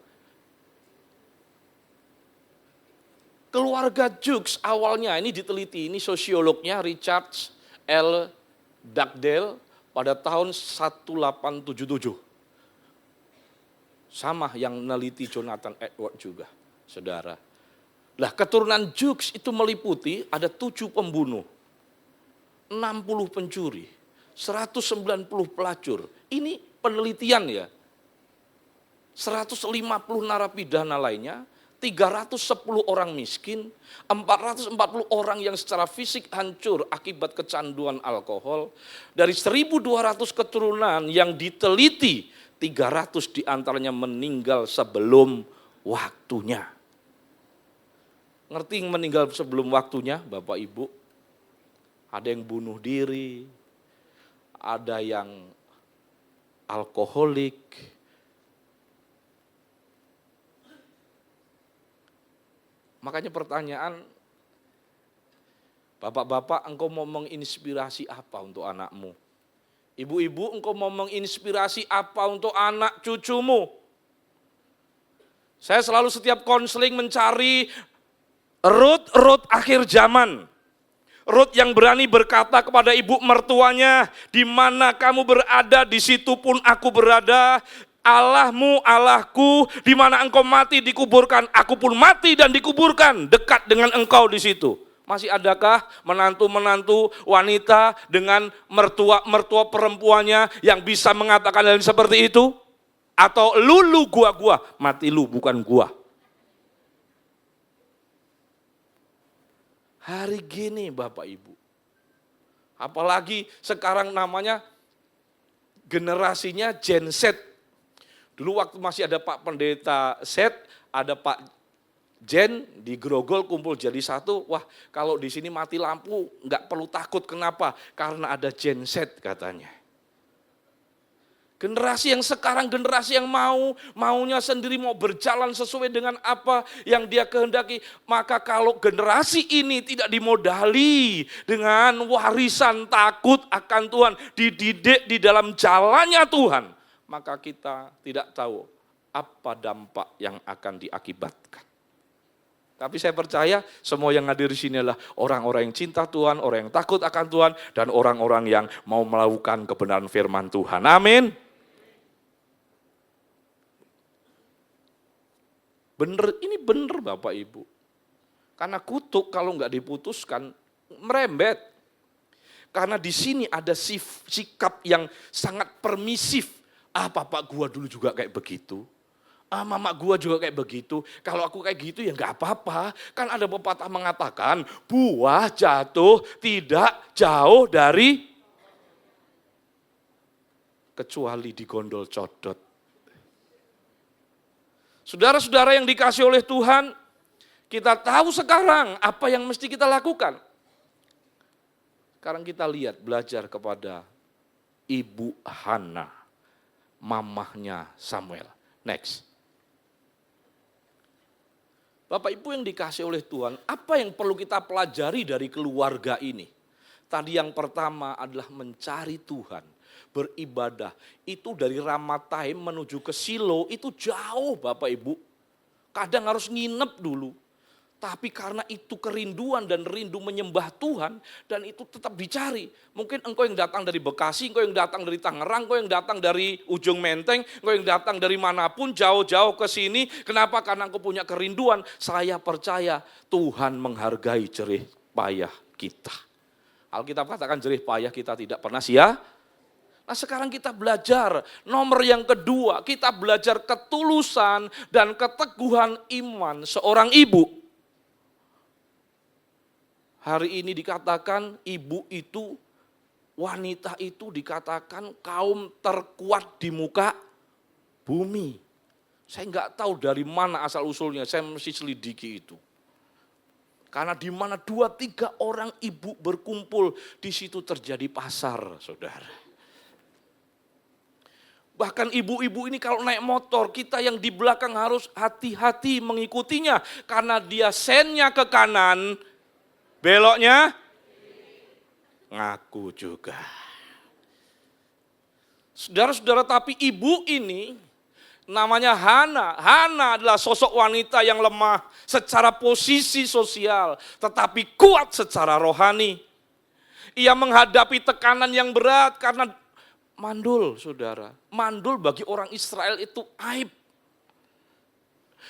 S4: Keluarga Jukes awalnya, ini diteliti, ini sosiolognya Richard L. Dugdale pada tahun 1877. Sama yang meneliti Jonathan Edwards juga, saudara. Lah keturunan Jukes itu meliputi ada 7 pembunuh, 60 pencuri, 190 pelacur. Ini penelitian ya. 150 narapidana lainnya, 310 orang miskin, 440 orang yang secara fisik hancur akibat kecanduan alkohol. Dari 1.200 keturunan yang diteliti, 300 diantaranya meninggal sebelum waktunya. Ngerti meninggal sebelum waktunya, Bapak Ibu? Ada yang bunuh diri, ada yang alkoholik. Makanya pertanyaan, bapak-bapak engkau mau menginspirasi apa untuk anakmu? Ibu-ibu engkau mau menginspirasi apa untuk anak cucumu? Saya selalu setiap konseling mencari Ruth akhir zaman. Ruth yang berani berkata kepada ibu mertuanya, di mana kamu berada, di situ pun aku berada. Allahmu, Allahku, di mana engkau mati dikuburkan, aku pun mati dan dikuburkan dekat dengan engkau di situ. Masih adakah menantu-menantu wanita dengan mertua perempuannya yang bisa mengatakan hal seperti itu? Atau lu gua, mati lu bukan gua. Hari gini Bapak Ibu, apalagi sekarang namanya generasinya Gen Z. Dulu waktu masih ada Pak Pendeta Z, ada Pak Gen di Grogol kumpul jadi satu. Wah, kalau di sini mati lampu nggak perlu takut. Kenapa? Karena ada Gen Z katanya. Generasi yang sekarang, generasi yang maunya sendiri, mau berjalan sesuai dengan apa yang dia kehendaki. Maka kalau generasi ini tidak dimodali dengan warisan takut akan Tuhan, dididik di dalam jalannya Tuhan, maka kita tidak tahu apa dampak yang akan diakibatkan. Tapi saya percaya semua yang hadir di sini adalah orang-orang yang cinta Tuhan, orang yang takut akan Tuhan, dan orang-orang yang mau melakukan kebenaran firman Tuhan. Amin. Ini benar Bapak Ibu. Karena kutuk kalau nggak diputuskan merembet. Karena di sini ada sikap yang sangat permisif. Bapak gua dulu juga kayak begitu. Mama gua juga kayak begitu. Kalau aku kayak gitu ya nggak apa-apa. Kan ada pepatah mengatakan buah jatuh tidak jauh dari kecuali digondol codot. Saudara-saudara yang dikasih oleh Tuhan, kita tahu sekarang apa yang mesti kita lakukan. Sekarang kita lihat, belajar kepada Ibu Hana, mamahnya Samuel. Next. Bapak Ibu yang dikasih oleh Tuhan, apa yang perlu kita pelajari dari keluarga ini? Tadi yang pertama adalah mencari Tuhan, beribadah. Itu dari Ramathaim menuju ke Silo itu jauh Bapak Ibu. Kadang harus nginep dulu. Tapi karena itu kerinduan dan rindu menyembah Tuhan, dan itu tetap dicari. Mungkin engkau yang datang dari Bekasi, engkau yang datang dari Tangerang, engkau yang datang dari Ujung Menteng, engkau yang datang dari manapun jauh-jauh ke sini. Kenapa? Karena engkau punya kerinduan. Saya percaya Tuhan menghargai jerih payah kita. Alkitab katakan jerih payah kita tidak pernah sia. Nah sekarang kita belajar, nomor yang kedua, kita belajar ketulusan dan keteguhan iman seorang ibu. Hari ini dikatakan ibu itu, wanita itu dikatakan kaum terkuat di muka bumi. Saya nggak tahu dari mana asal usulnya, saya mesti selidiki itu. Karena di mana 2-3 orang ibu berkumpul, di situ terjadi pasar, saudara. Bahkan ibu-ibu ini kalau naik motor, kita yang di belakang harus hati-hati mengikutinya. Karena dia sennya ke kanan, beloknya ngaku juga. Saudara-saudara, tapi ibu ini namanya Hana. Hana adalah sosok wanita yang lemah secara posisi sosial, tetapi kuat secara rohani. Ia menghadapi tekanan yang berat karena mandul, saudara. Mandul bagi orang Israel itu aib.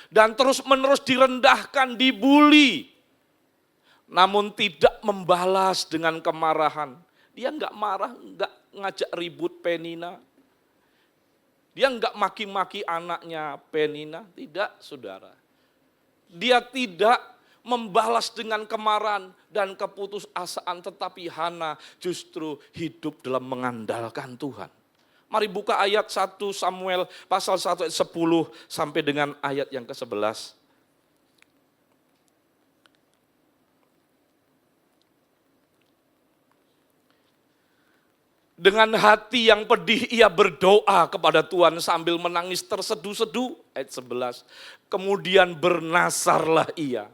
S4: Dan terus-menerus direndahkan, dibully. Namun tidak membalas dengan kemarahan. Dia enggak marah, enggak ngajak ribut Penina. Dia enggak maki-maki anaknya Penina. Tidak, saudara. Dia tidak membalas dengan kemarahan dan keputusasaan, tetapi Hana justru hidup dalam mengandalkan Tuhan. Mari buka ayat 1 Samuel pasal 1 ayat 10 sampai dengan ayat yang ke-11. Dengan hati yang pedih ia berdoa kepada Tuhan sambil menangis terseduh-seduh. Ayat 11. Kemudian bernasarlah ia.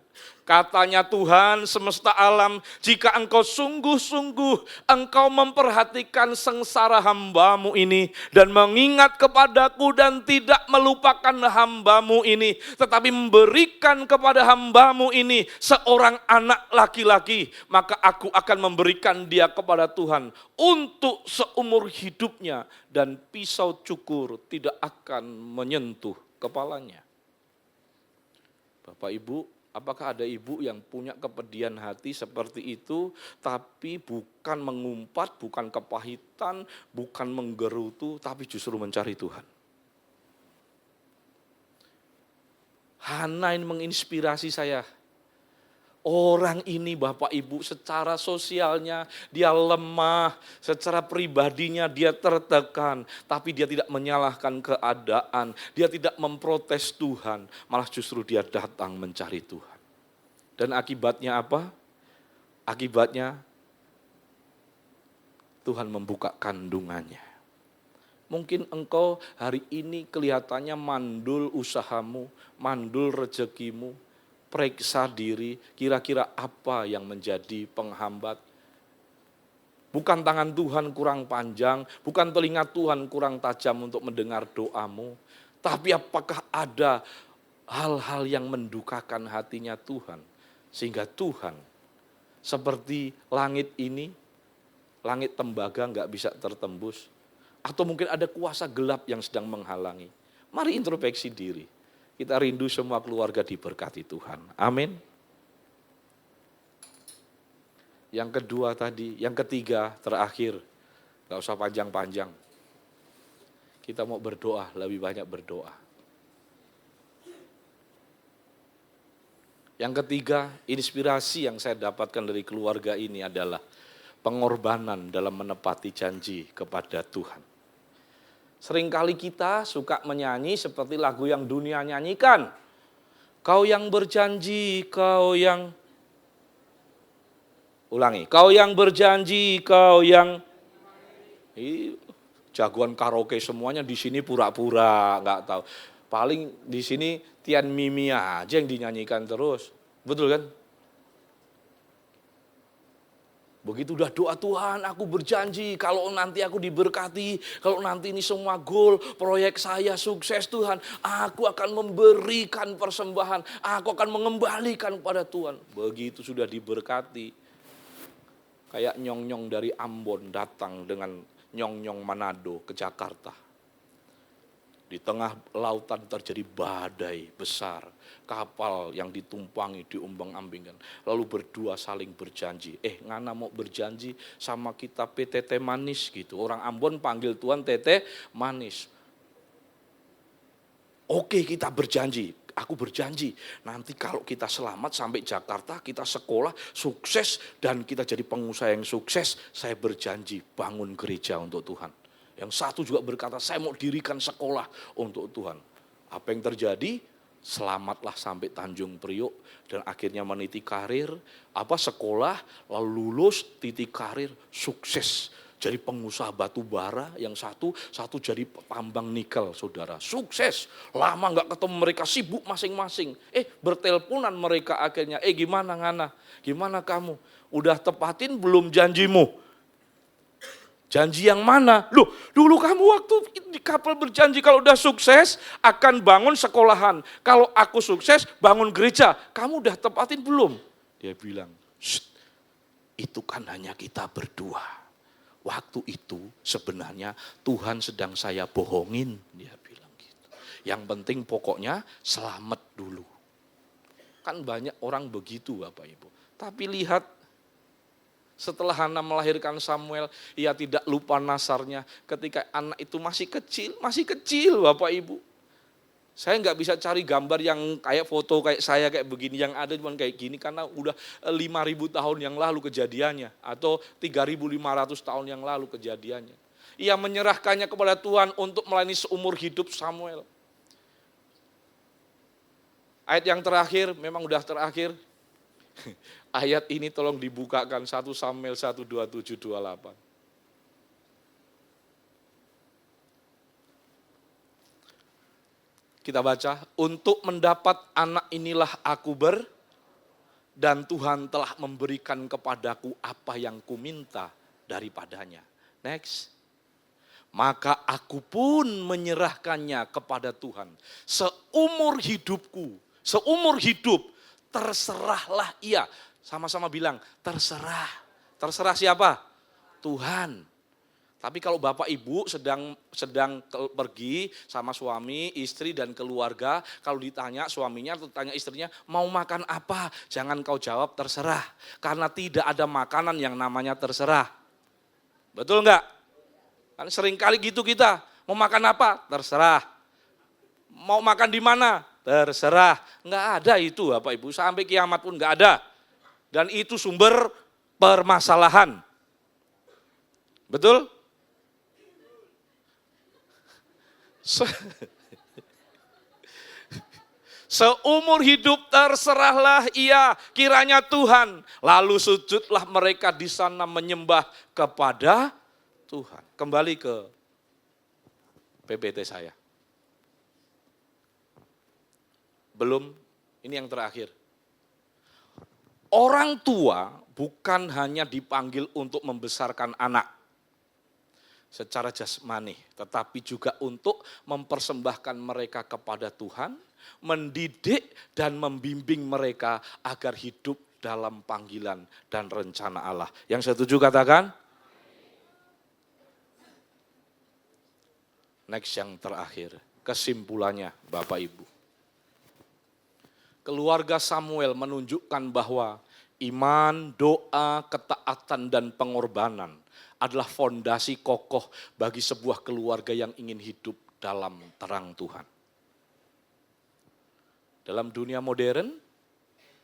S4: Katanya Tuhan semesta alam, jika engkau sungguh-sungguh engkau memperhatikan sengsara hambamu ini dan mengingat kepadaku dan tidak melupakan hambamu ini, tetapi memberikan kepada hambamu ini seorang anak laki-laki, maka aku akan memberikan dia kepada Tuhan untuk seumur hidupnya dan pisau cukur tidak akan menyentuh kepalanya. Bapak Ibu, apakah ada ibu yang punya kepedihan hati seperti itu, tapi bukan mengumpat, bukan kepahitan, bukan menggerutu, tapi justru mencari Tuhan? Hana ini menginspirasi saya. Orang ini Bapak Ibu secara sosialnya dia lemah, secara pribadinya dia tertekan, tapi dia tidak menyalahkan keadaan, dia tidak memprotes Tuhan, malah justru dia datang mencari Tuhan. Dan akibatnya apa? Akibatnya Tuhan membuka kandungannya. Mungkin engkau hari ini kelihatannya mandul usahamu, mandul rezekimu. Periksa diri, kira-kira apa yang menjadi penghambat. Bukan tangan Tuhan kurang panjang, bukan telinga Tuhan kurang tajam untuk mendengar doamu. Tapi apakah ada hal-hal yang mendukakan hatinya Tuhan. Sehingga Tuhan seperti langit ini, langit tembaga nggak bisa tertembus. Atau mungkin ada kuasa gelap yang sedang menghalangi. Mari introspeksi diri. Kita rindu semua keluarga diberkati Tuhan. Amin. Yang kedua tadi, yang ketiga, terakhir. Gak usah panjang-panjang. Kita mau berdoa, lebih banyak berdoa. Yang ketiga, inspirasi yang saya dapatkan dari keluarga ini adalah pengorbanan dalam menepati janji kepada Tuhan. Seringkali kita suka menyanyi seperti lagu yang dunia nyanyikan. Kau yang berjanji, kau yang... Ulangi, kau yang berjanji, kau yang... Jagoan karaoke semuanya di sini pura-pura, nggak tahu. Paling di sini Tian Mimi aja yang dinyanyikan terus. Betul kan? Begitu udah doa Tuhan, aku berjanji kalau nanti aku diberkati, kalau nanti ini semua goal, proyek saya sukses Tuhan, aku akan memberikan persembahan, aku akan mengembalikan kepada Tuhan. Begitu sudah diberkati, kayak nyong-nyong dari Ambon datang dengan nyong-nyong Manado ke Jakarta. Di tengah lautan terjadi badai besar, kapal yang ditumpangi diumbang-ambingkan. Lalu berdua saling berjanji, ngana mau berjanji sama kita Tete Manis gitu. Orang Ambon panggil Tuhan Tete Manis. Oke, kita berjanji, aku berjanji nanti kalau kita selamat sampai Jakarta, kita sekolah sukses dan kita jadi pengusaha yang sukses, saya berjanji bangun gereja untuk Tuhan. Yang satu juga berkata, saya mau dirikan sekolah untuk Tuhan. Apa yang terjadi? Selamatlah sampai Tanjung Priok dan akhirnya meniti karir, sekolah, lalu lulus, titik karir, sukses. jadi pengusaha batu bara, yang satu jadi tambang nikel, saudara. Sukses, lama nggak ketemu mereka, sibuk masing-masing. Berteleponan mereka akhirnya, gimana Ngana, gimana kamu? Udah tepatin belum janjimu? Janji yang mana? Loh, dulu kamu waktu di kapal berjanji kalau udah sukses akan bangun sekolahan. Kalau aku sukses bangun gereja. Kamu udah tepatin belum? Dia bilang, itu kan hanya kita berdua. Waktu itu sebenarnya Tuhan sedang saya bohongin. Dia bilang gitu. Yang penting pokoknya selamat dulu. Kan banyak orang begitu Bapak Ibu. Tapi lihat, setelah Hana melahirkan Samuel, ia tidak lupa nasarnya ketika anak itu masih kecil Bapak Ibu. Saya nggak bisa cari gambar yang kayak foto kayak saya kayak begini, yang ada cuma kayak gini karena udah 5.000 tahun yang lalu kejadiannya, atau 3.500 tahun yang lalu kejadiannya. Ia menyerahkannya kepada Tuhan untuk melayani seumur hidup Samuel. Ayat yang terakhir, memang udah terakhir. Ayat ini tolong dibukakan 1 Samuel 1:27-28. Kita baca, untuk mendapat anak inilah aku dan Tuhan telah memberikan kepadaku apa yang kuminta daripadanya. Next. Maka aku pun menyerahkannya kepada Tuhan. Seumur hidup, terserahlah ia. Sama-sama bilang, terserah. Terserah siapa? Tuhan. Tapi kalau Bapak Ibu sedang pergi sama suami, istri dan keluarga, kalau ditanya suaminya atau tanya istrinya, mau makan apa? Jangan kau jawab terserah. Karena tidak ada makanan yang namanya terserah. Betul enggak? Kan sering kali gitu kita, mau makan apa? Terserah. Mau makan di mana? Terserah. Enggak ada itu Bapak Ibu, sampai kiamat pun enggak ada. Dan itu sumber permasalahan. Betul? Seumur hidup terserahlah ia kiranya Tuhan. Lalu sujudlah mereka di sana menyembah kepada Tuhan. Kembali ke PPT saya. Belum, ini yang terakhir. Orang tua bukan hanya dipanggil untuk membesarkan anak secara jasmani, tetapi juga untuk mempersembahkan mereka kepada Tuhan, mendidik dan membimbing mereka agar hidup dalam panggilan dan rencana Allah. Yang setuju katakan? Next, yang terakhir, kesimpulannya Bapak Ibu. Keluarga Samuel menunjukkan bahwa iman, doa, ketaatan, dan pengorbanan adalah fondasi kokoh bagi sebuah keluarga yang ingin hidup dalam terang Tuhan. Dalam dunia modern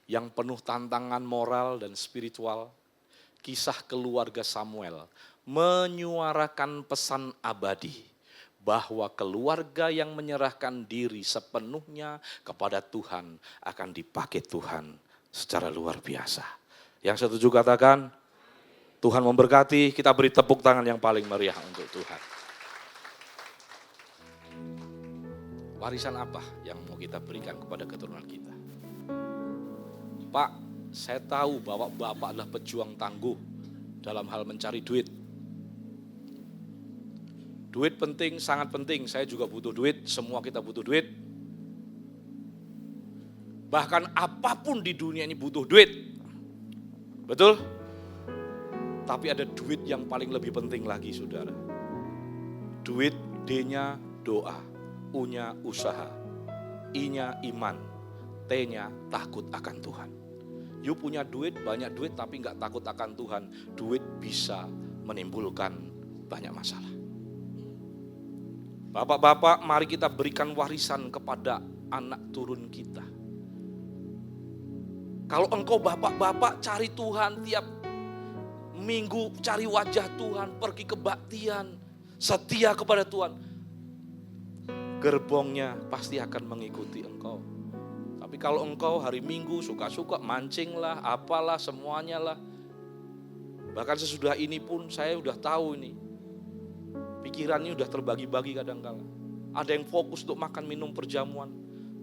S4: yang penuh tantangan moral dan spiritual, kisah keluarga Samuel menyuarakan pesan abadi bahwa keluarga yang menyerahkan diri sepenuhnya kepada Tuhan akan dipakai Tuhan secara luar biasa. Yang setuju katakan, Tuhan memberkati, kita beri tepuk tangan yang paling meriah untuk Tuhan. Warisan apa yang mau kita berikan kepada keturunan kita? Pak, saya tahu bahwa Bapak adalah pejuang tangguh dalam hal mencari duit. Duit penting, sangat penting. Saya juga butuh duit, semua kita butuh duit. Bahkan apapun di dunia ini butuh duit. Betul? Tapi ada duit yang paling lebih penting lagi, saudara. Duit, D-nya doa, U-nya usaha, I-nya iman, T-nya takut akan Tuhan. You punya duit, banyak duit tapi gak takut akan Tuhan. Duit bisa menimbulkan banyak masalah. Bapak-bapak, mari kita berikan warisan kepada anak turun kita. Kalau engkau bapak-bapak cari Tuhan tiap minggu, cari wajah Tuhan, pergi kebaktian, setia kepada Tuhan, gerbongnya pasti akan mengikuti engkau. Tapi kalau engkau hari Minggu suka-suka mancing lah, apalah semuanya lah, Bahkan sesudah ini pun saya udah tahu ini. Pikirannya udah terbagi-bagi kadang-kala. Ada yang fokus untuk makan minum perjamuan.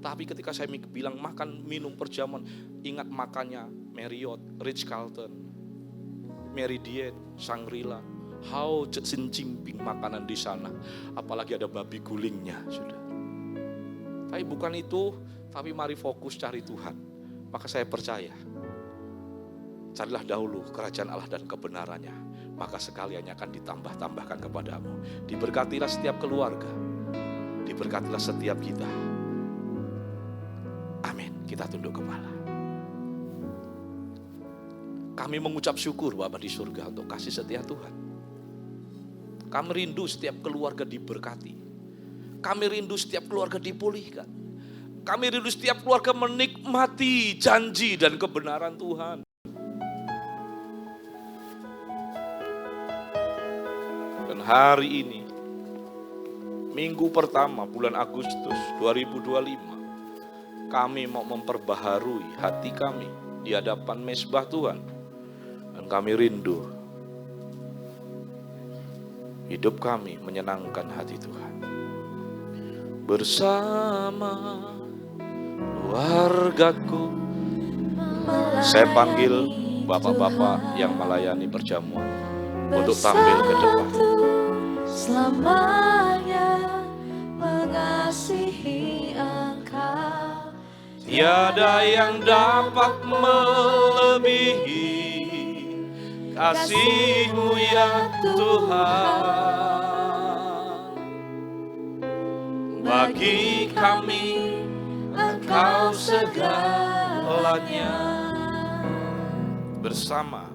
S4: Tapi ketika saya bilang makan minum perjamuan, ingat makannya Marriott, Ritz-Carlton, Meridian, Shangri-La. How cincin makanan di sana. Apalagi ada babi gulingnya, sudah. Tapi bukan itu, tapi mari fokus cari Tuhan. Maka saya percaya, carilah dahulu kerajaan Allah dan kebenarannya, maka sekaliannya akan ditambah-tambahkan kepadamu. Diberkatilah setiap keluarga, diberkatilah setiap kita. Amin. Kita tunduk kepala. Kami mengucap syukur Bapa di surga untuk kasih setia Tuhan. Kami rindu setiap keluarga diberkati. Kami rindu setiap keluarga dipulihkan. Kami rindu setiap keluarga menikmati janji dan kebenaran Tuhan. Dan hari ini, minggu pertama bulan Agustus 2025, kami mau memperbaharui hati kami di hadapan mezbah Tuhan. Dan kami rindu hidup kami menyenangkan hati Tuhan. Bersama keluargaku, saya panggil bapak-bapak yang melayani perjamuan untuk tampil ke depan.
S3: Selamanya mengasihi Engkau.
S4: Tiada yang dapat melebihi kasih-Mu ya Tuhan. Bagi kami Engkau segalanya. Bersama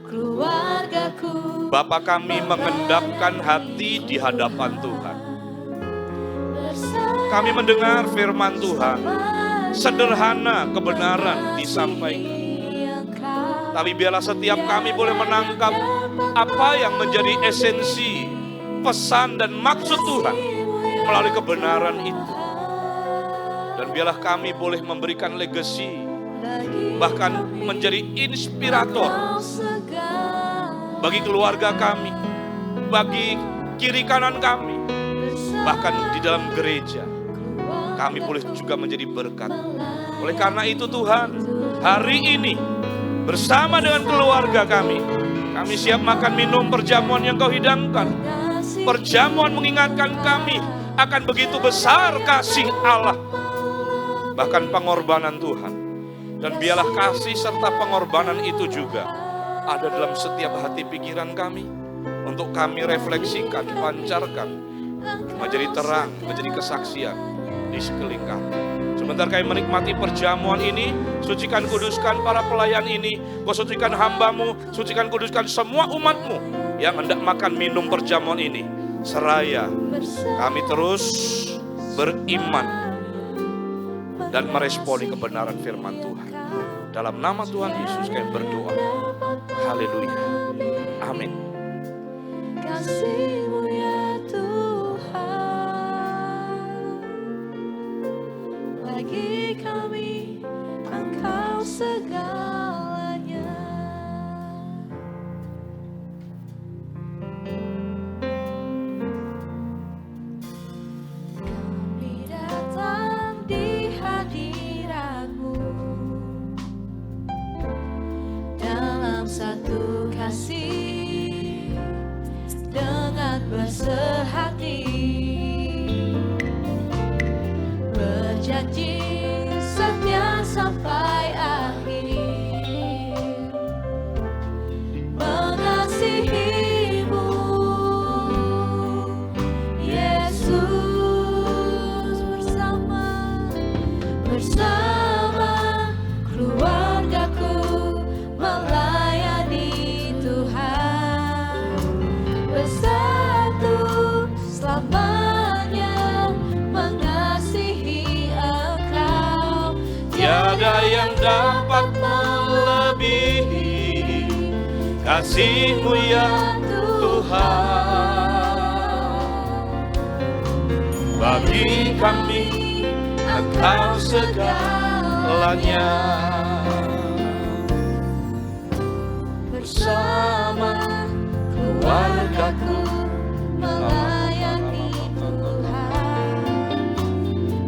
S3: keluargaku,
S4: Bapa kami mengendapkan hati di hadapan Tuhan. Kami mendengar firman Tuhan, sederhana kebenaran disampaikan. Tapi biarlah setiap kami boleh menangkap apa yang menjadi esensi, pesan dan maksud Tuhan melalui kebenaran itu. Dan biarlah kami boleh memberikan legacy, bahkan menjadi inspirator bagi keluarga kami, bagi kiri kanan kami, bahkan di dalam gereja. Kami boleh juga menjadi berkat. Oleh karena itu Tuhan, hari ini bersama dengan keluarga kami siap makan minum perjamuan yang Kau hidangkan. Perjamuan mengingatkan kami akan begitu besar kasih Allah, bahkan pengorbanan Tuhan. Dan biarlah kasih serta pengorbanan itu juga ada dalam setiap hati pikiran kami, untuk kami refleksikan, pancarkan, menjadi terang, menjadi kesaksian di sekeliling kami. Sebentar kami menikmati perjamuan ini, sucikan kuduskan para pelayan ini, Kau sucikan hamba-Mu, sucikan kuduskan semua umat-Mu yang hendak makan minum perjamuan ini. Seraya kami terus beriman dan meresponi kebenaran firman Tuhan. Dalam nama Tuhan Yesus kami berdoa. Haleluya. Amin.
S3: kasih-Mu ya Tuhan. Bagi kami Engkau segalanya. Kami datang di hadirat-Mu dalam satu kasih, dengan bersehati, berjanji setia sampai akhir, mengasihi-Mu Yesus. Bersama keluargaku melayani Tuhan, bersatu selamanya mengasihi Engkau.
S4: Tiada yang dapat melebihi kasih-Mu ya Tuhan. Bagi kami Engkau segalanya.
S3: bersama keluargaku melayani Tuhan,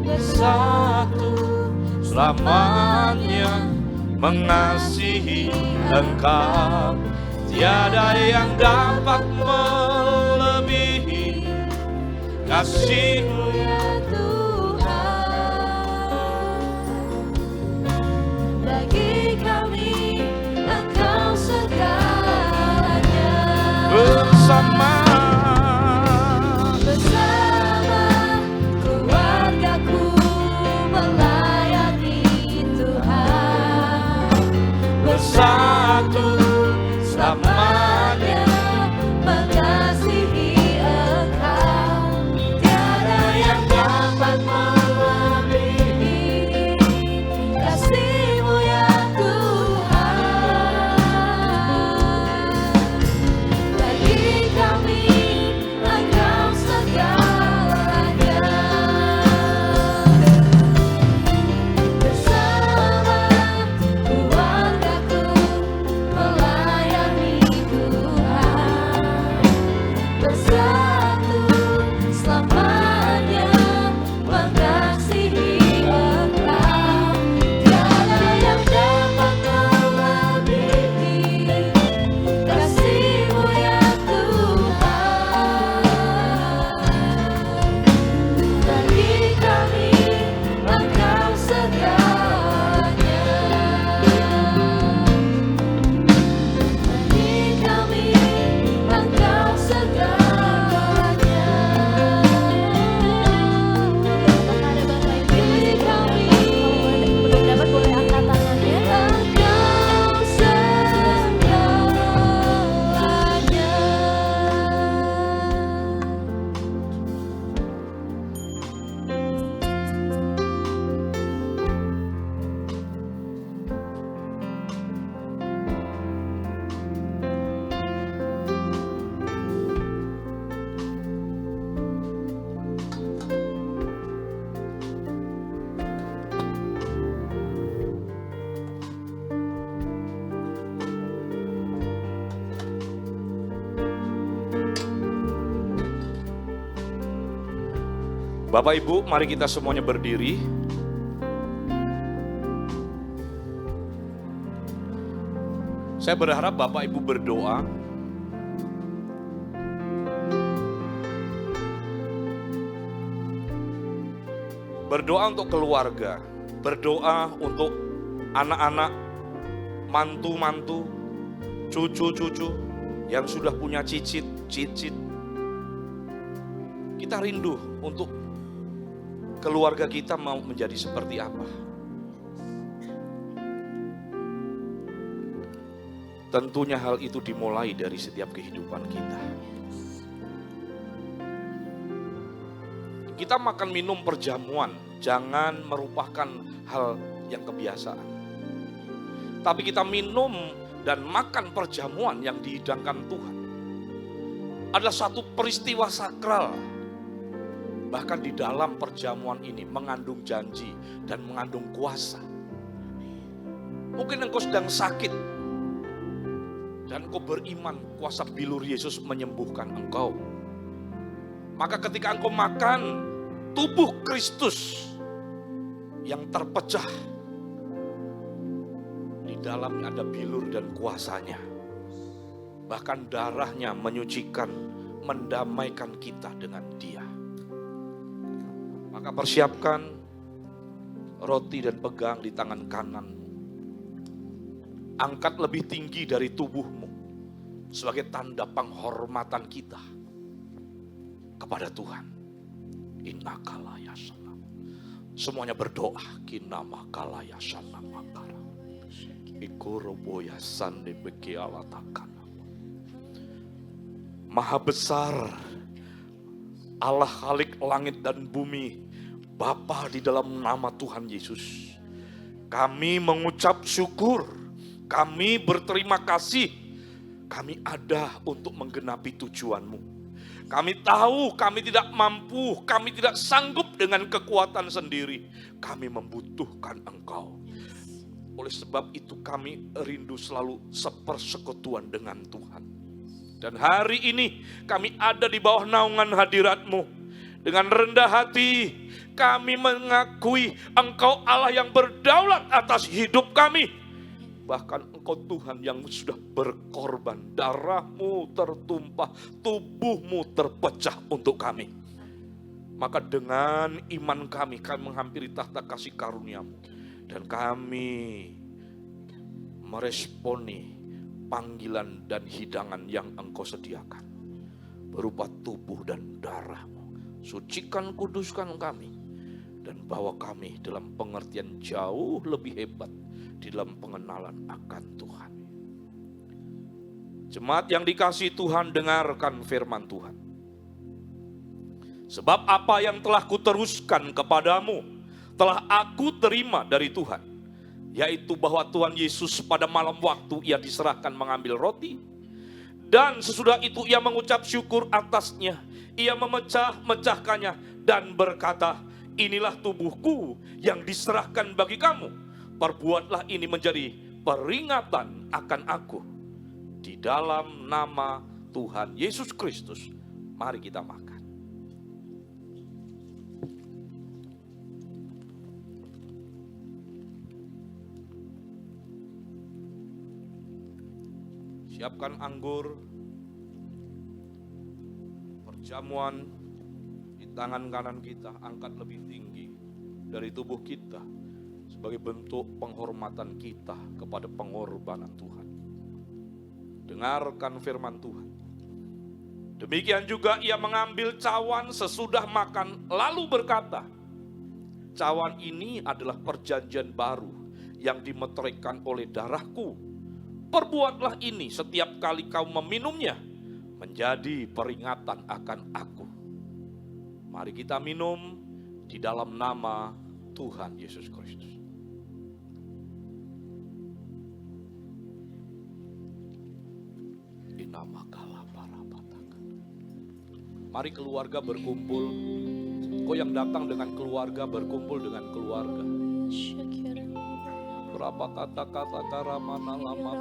S4: bersatu selamanya mengasihi Engkau. Tiada yang dapat melebihi kasih-Mu
S3: ya Tuhan. Bagi kami Engkau segalanya.
S4: bersama
S3: keluargaku melayani Tuhan,
S4: bersatu selamanya
S3: mengasihi Engkau. Tiada yang dapat melebihi kasih-Mu ya Tuhan. Bagi kami Engkau segalanya. Bersama keluargaku melayani Tuhan, bersatu selamanya mengasihi Engkau. Tiada yang dapat melebihi kasih-Mu ya Tuhan. Bagi kami Engkau segalanya. Bagi kami Engkau segalanya. Bagi kami, belum dapat boleh angkat tangannya. Engkau segalanya.
S4: Bapak Ibu, mari kita semuanya berdiri. Saya berharap Bapak Ibu berdoa. Berdoa untuk keluarga, berdoa untuk anak-anak, mantu-mantu, cucu-cucu yang sudah punya cicit-cicit. Kita rindu untuk keluarga kita mau menjadi seperti apa. Tentunya hal itu dimulai dari setiap kehidupan kita. Kita makan minum perjamuan, jangan merupakan hal yang kebiasaan. Tapi kita minum dan makan perjamuan yang dihidangkan Tuhan. Adalah satu peristiwa sakral. Bahkan di dalam perjamuan ini mengandung janji dan mengandung kuasa. Mungkin engkau sedang sakit dan engkau beriman kuasa bilur Yesus menyembuhkan engkau. Maka ketika engkau makan tubuh Kristus yang terpecah, di dalamnya ada bilur dan kuasanya. Bahkan darahnya menyucikan, mendamaikan kita dengan Dia. Maka persiapkan roti dan pegang di tangan kananmu. Angkat lebih tinggi dari tubuhmu sebagai tanda penghormatan kita kepada Tuhan. Innakalaya salam. Semuanya berdoa. Kinama kalaya salam makara. Ikoroboya sande bekiala takana. Maha besar Allah Khalik langit dan bumi, Bapa di dalam nama Tuhan Yesus. Kami mengucap syukur, kami berterima kasih, kami ada untuk menggenapi tujuan-Mu. Kami tahu kami tidak mampu, kami tidak sanggup dengan kekuatan sendiri. Kami membutuhkan Engkau. Oleh sebab itu kami rindu selalu sepersekutuan dengan Tuhan. Dan hari ini kami ada di bawah naungan hadirat-Mu. Dengan rendah hati kami mengakui Engkau Allah yang berdaulat atas hidup kami. Bahkan Engkau Tuhan yang sudah berkorban, darah-Mu tertumpah, tubuh-Mu terpecah untuk kami. Maka dengan iman kami menghampiri tahta kasih karunia-Mu. Dan kami meresponi panggilan dan hidangan yang Engkau sediakan. Berupa tubuh dan darah-Mu. Sucikan, kuduskan kami. Dan bawa kami dalam pengertian jauh lebih hebat. Di dalam pengenalan akan Tuhan. Jemaat yang dikasihi Tuhan, dengarkan firman Tuhan. Sebab apa yang telah kuteruskan kepadamu telah aku terima dari Tuhan, yaitu bahwa Tuhan Yesus pada malam waktu ia diserahkan mengambil roti, dan sesudah itu ia mengucap syukur atasnya, ia memecah-mecahkannya dan berkata, inilah tubuhku yang diserahkan bagi kamu, perbuatlah ini menjadi peringatan akan aku. Di dalam nama Tuhan Yesus Kristus, mari kita makan. Siapkan anggur, perjamuan di tangan kanan kita, angkat lebih tinggi dari tubuh kita sebagai bentuk penghormatan kita kepada pengorbanan Tuhan. Dengarkan firman Tuhan. Demikian juga ia mengambil cawan sesudah makan lalu berkata, cawan ini adalah perjanjian baru yang dimeteraikan oleh darahku. Perbuatlah ini setiap kali kau meminumnya menjadi peringatan akan aku. Mari kita minum di dalam nama Tuhan Yesus Kristus. Mari keluarga berkumpul. Kau yang datang dengan keluarga berkumpul dengan keluarga. Berapa kata-kata karamana lama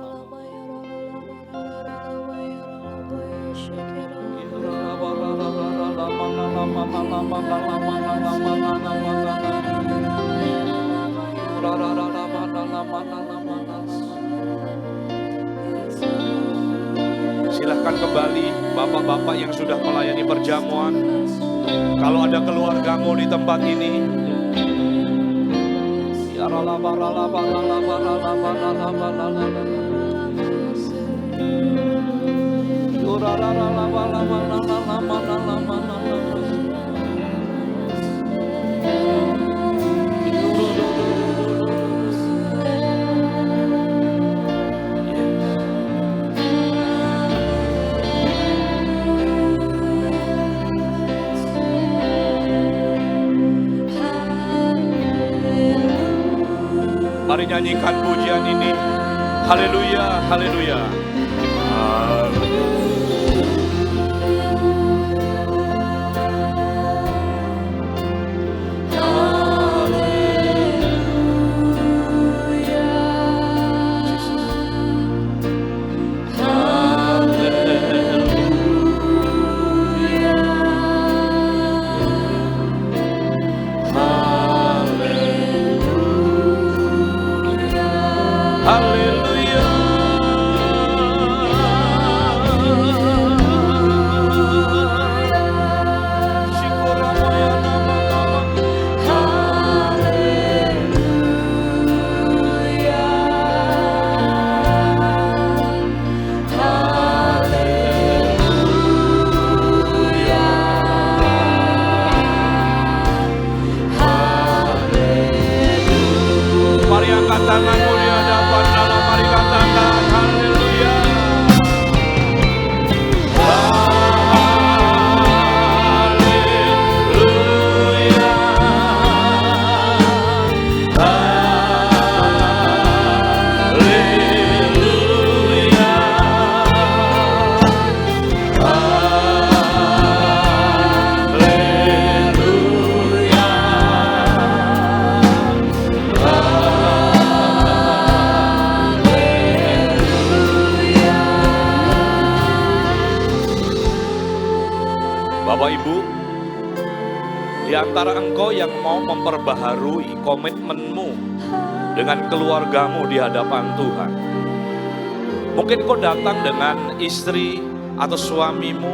S4: Silahkan kembali bapak-bapak yang sudah melayani perjamuan. Kalau ada keluargamu di tempat ini, mari nyanyikan pujian ini. Haleluya, haleluya. Haleluya. Bapak Ibu, di antara engkau yang mau memperbaharui komitmenmu dengan keluargamu di hadapan Tuhan. Mungkin kau datang dengan istri atau suamimu,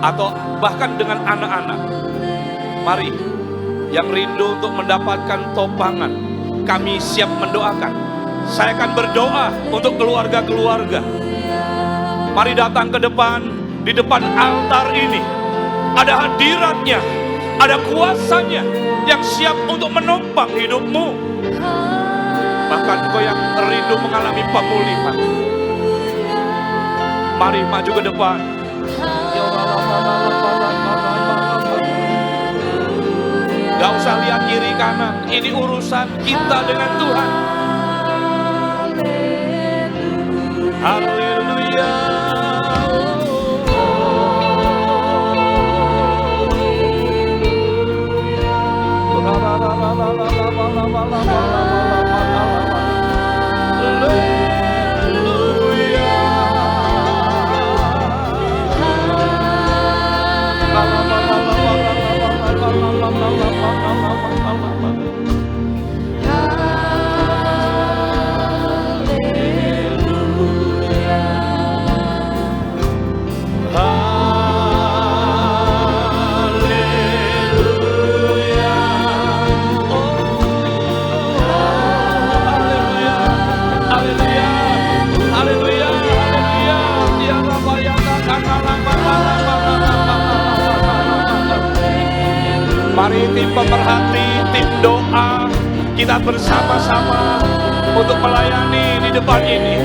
S4: atau bahkan dengan anak-anak. Mari, yang rindu untuk mendapatkan topangan, kami siap mendoakan. Saya akan berdoa untuk keluarga-keluarga. Mari datang ke depan, di depan altar ini. Ada hadiratnya, ada kuasanya yang siap untuk menopang hidupmu. Bahkan kau yang rindu mengalami pemulihan. Mari maju ke depan. Gak usah lihat kiri kanan. Ini urusan kita dengan Tuhan. Haleluya. Mari tim pemerhati, tim doa, kita bersama-sama untuk melayani di depan ini.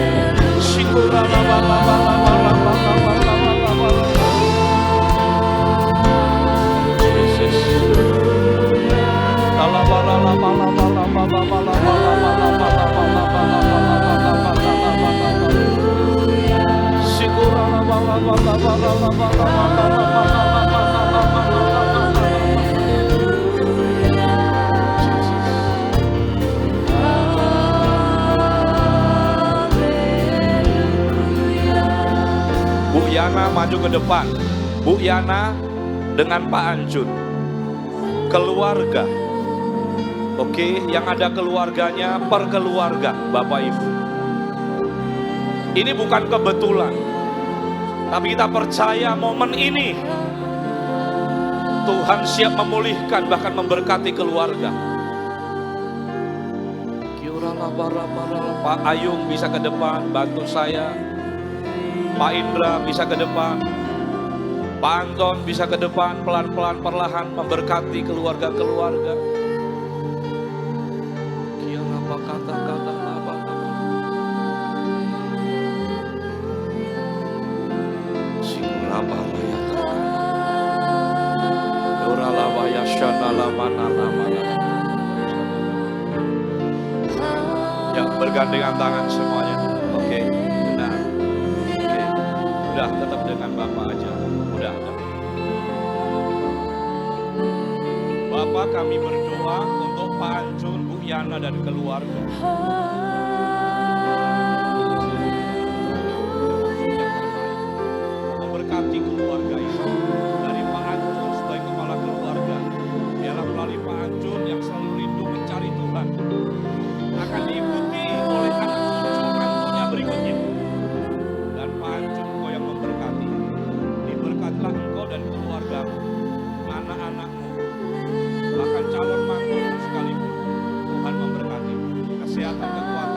S4: Bu Yana maju ke depan. Bu Yana dengan Pak Anjun. Keluarga. Oke, yang ada keluarganya per keluarga, Bapak Ibu. Ini bukan kebetulan. Tapi kita percaya momen ini Tuhan siap memulihkan, bahkan memberkati keluarga. Pak Ayung bisa ke depan, bantu saya. Pak Indra bisa ke depan. Pak Anton bisa ke depan, pelan-pelan perlahan memberkati keluarga-keluarga. Apa kata-kata apa? Singurapa ya Duralaba ya shanala manala. Ya, bergandengan tangan semuanya. Oke, benar. Oke, udah tetap dengan Bapak aja. Udah. Bapak, kami berdoa untuk Pak Anjun, Bu Yana dan keluarga. Memberkati keluarga ini dari Pak Anjun sebagai kepala keluarga. Biarlah melalui Pak Anjun yang selalu rindu mencari Tuhan akan diikuti oleh anak cucu mantunya berikutnya. Dan Pak Anjun, Engkau yang memberkati. Diberkatilah Engkau dan keluargamu, anak-anakmu, bahkan calon mantu sekalipun. Tuhan memberkati kesehatan, kekuatan,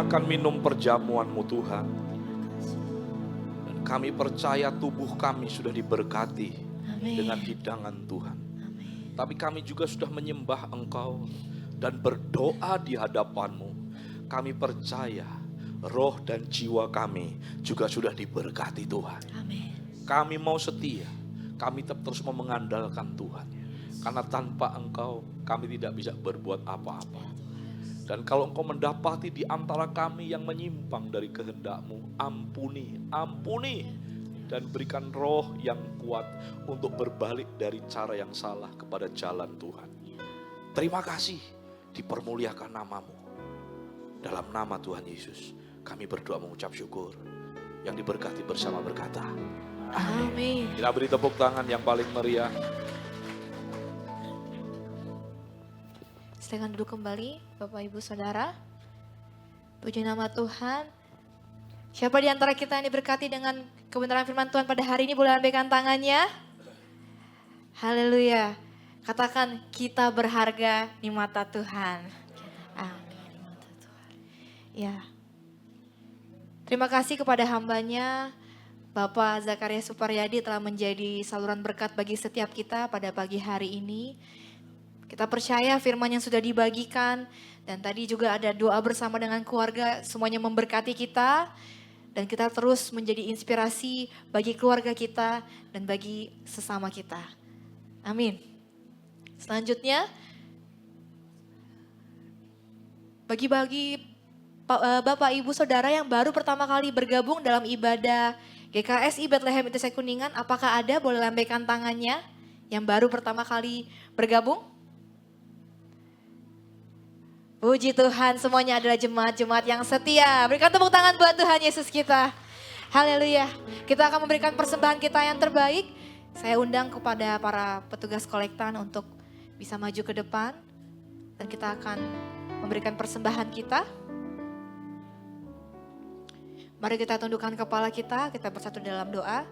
S4: makan minum perjamuan-Mu Tuhan. Dan kami percaya tubuh kami sudah diberkati dengan hidangan Tuhan. Tapi kami juga sudah menyembah Engkau dan berdoa di hadapan-Mu. Kami percaya roh dan jiwa kami juga sudah diberkati Tuhan. Kami mau setia, kami tetap terus mau mengandalkan Tuhan. Karena tanpa Engkau kami tidak bisa berbuat apa-apa. Dan kalau Engkau mendapati di antara kami yang menyimpang dari kehendak-Mu, ampuni, ampuni. Dan berikan roh yang kuat untuk berbalik dari cara yang salah kepada jalan Tuhan. Terima kasih, dipermuliakan nama-Mu. Dalam nama Tuhan Yesus, kami berdoa mengucap syukur. Yang diberkati bersama berkata,
S2: Amin.
S4: kita beri tepuk tangan yang paling meriah.
S2: Silakan duduk kembali, Bapak Ibu Saudara. Puji nama Tuhan. Siapa di antara kita yang diberkati dengan kebenaran firman Tuhan pada hari ini boleh lambaikan tangannya? Haleluya. Katakan kita berharga di mata Tuhan. Amin. Ya. Terima kasih kepada hambanya Bapak Zakaria Suparyadi telah menjadi saluran berkat bagi setiap kita pada pagi hari ini. Kita percaya firman yang sudah dibagikan dan tadi juga ada doa bersama dengan keluarga semuanya memberkati kita. Dan kita terus menjadi inspirasi bagi keluarga kita dan bagi sesama kita. Amin. Selanjutnya, bagi-bagi Bapak Ibu Saudara yang baru pertama kali bergabung dalam ibadah GKSI Bethlehem ITC Kuningan, apakah ada boleh lambaikan tangannya yang baru pertama kali bergabung? Puji Tuhan, semuanya adalah jemaat-jemaat yang setia. Berikan tepuk tangan buat Tuhan Yesus kita. Haleluya. Kita akan memberikan persembahan kita yang terbaik. Saya undang kepada para petugas kolektan untuk bisa maju ke depan. Dan kita akan memberikan persembahan kita. Mari kita tundukkan kepala kita bersatu dalam doa.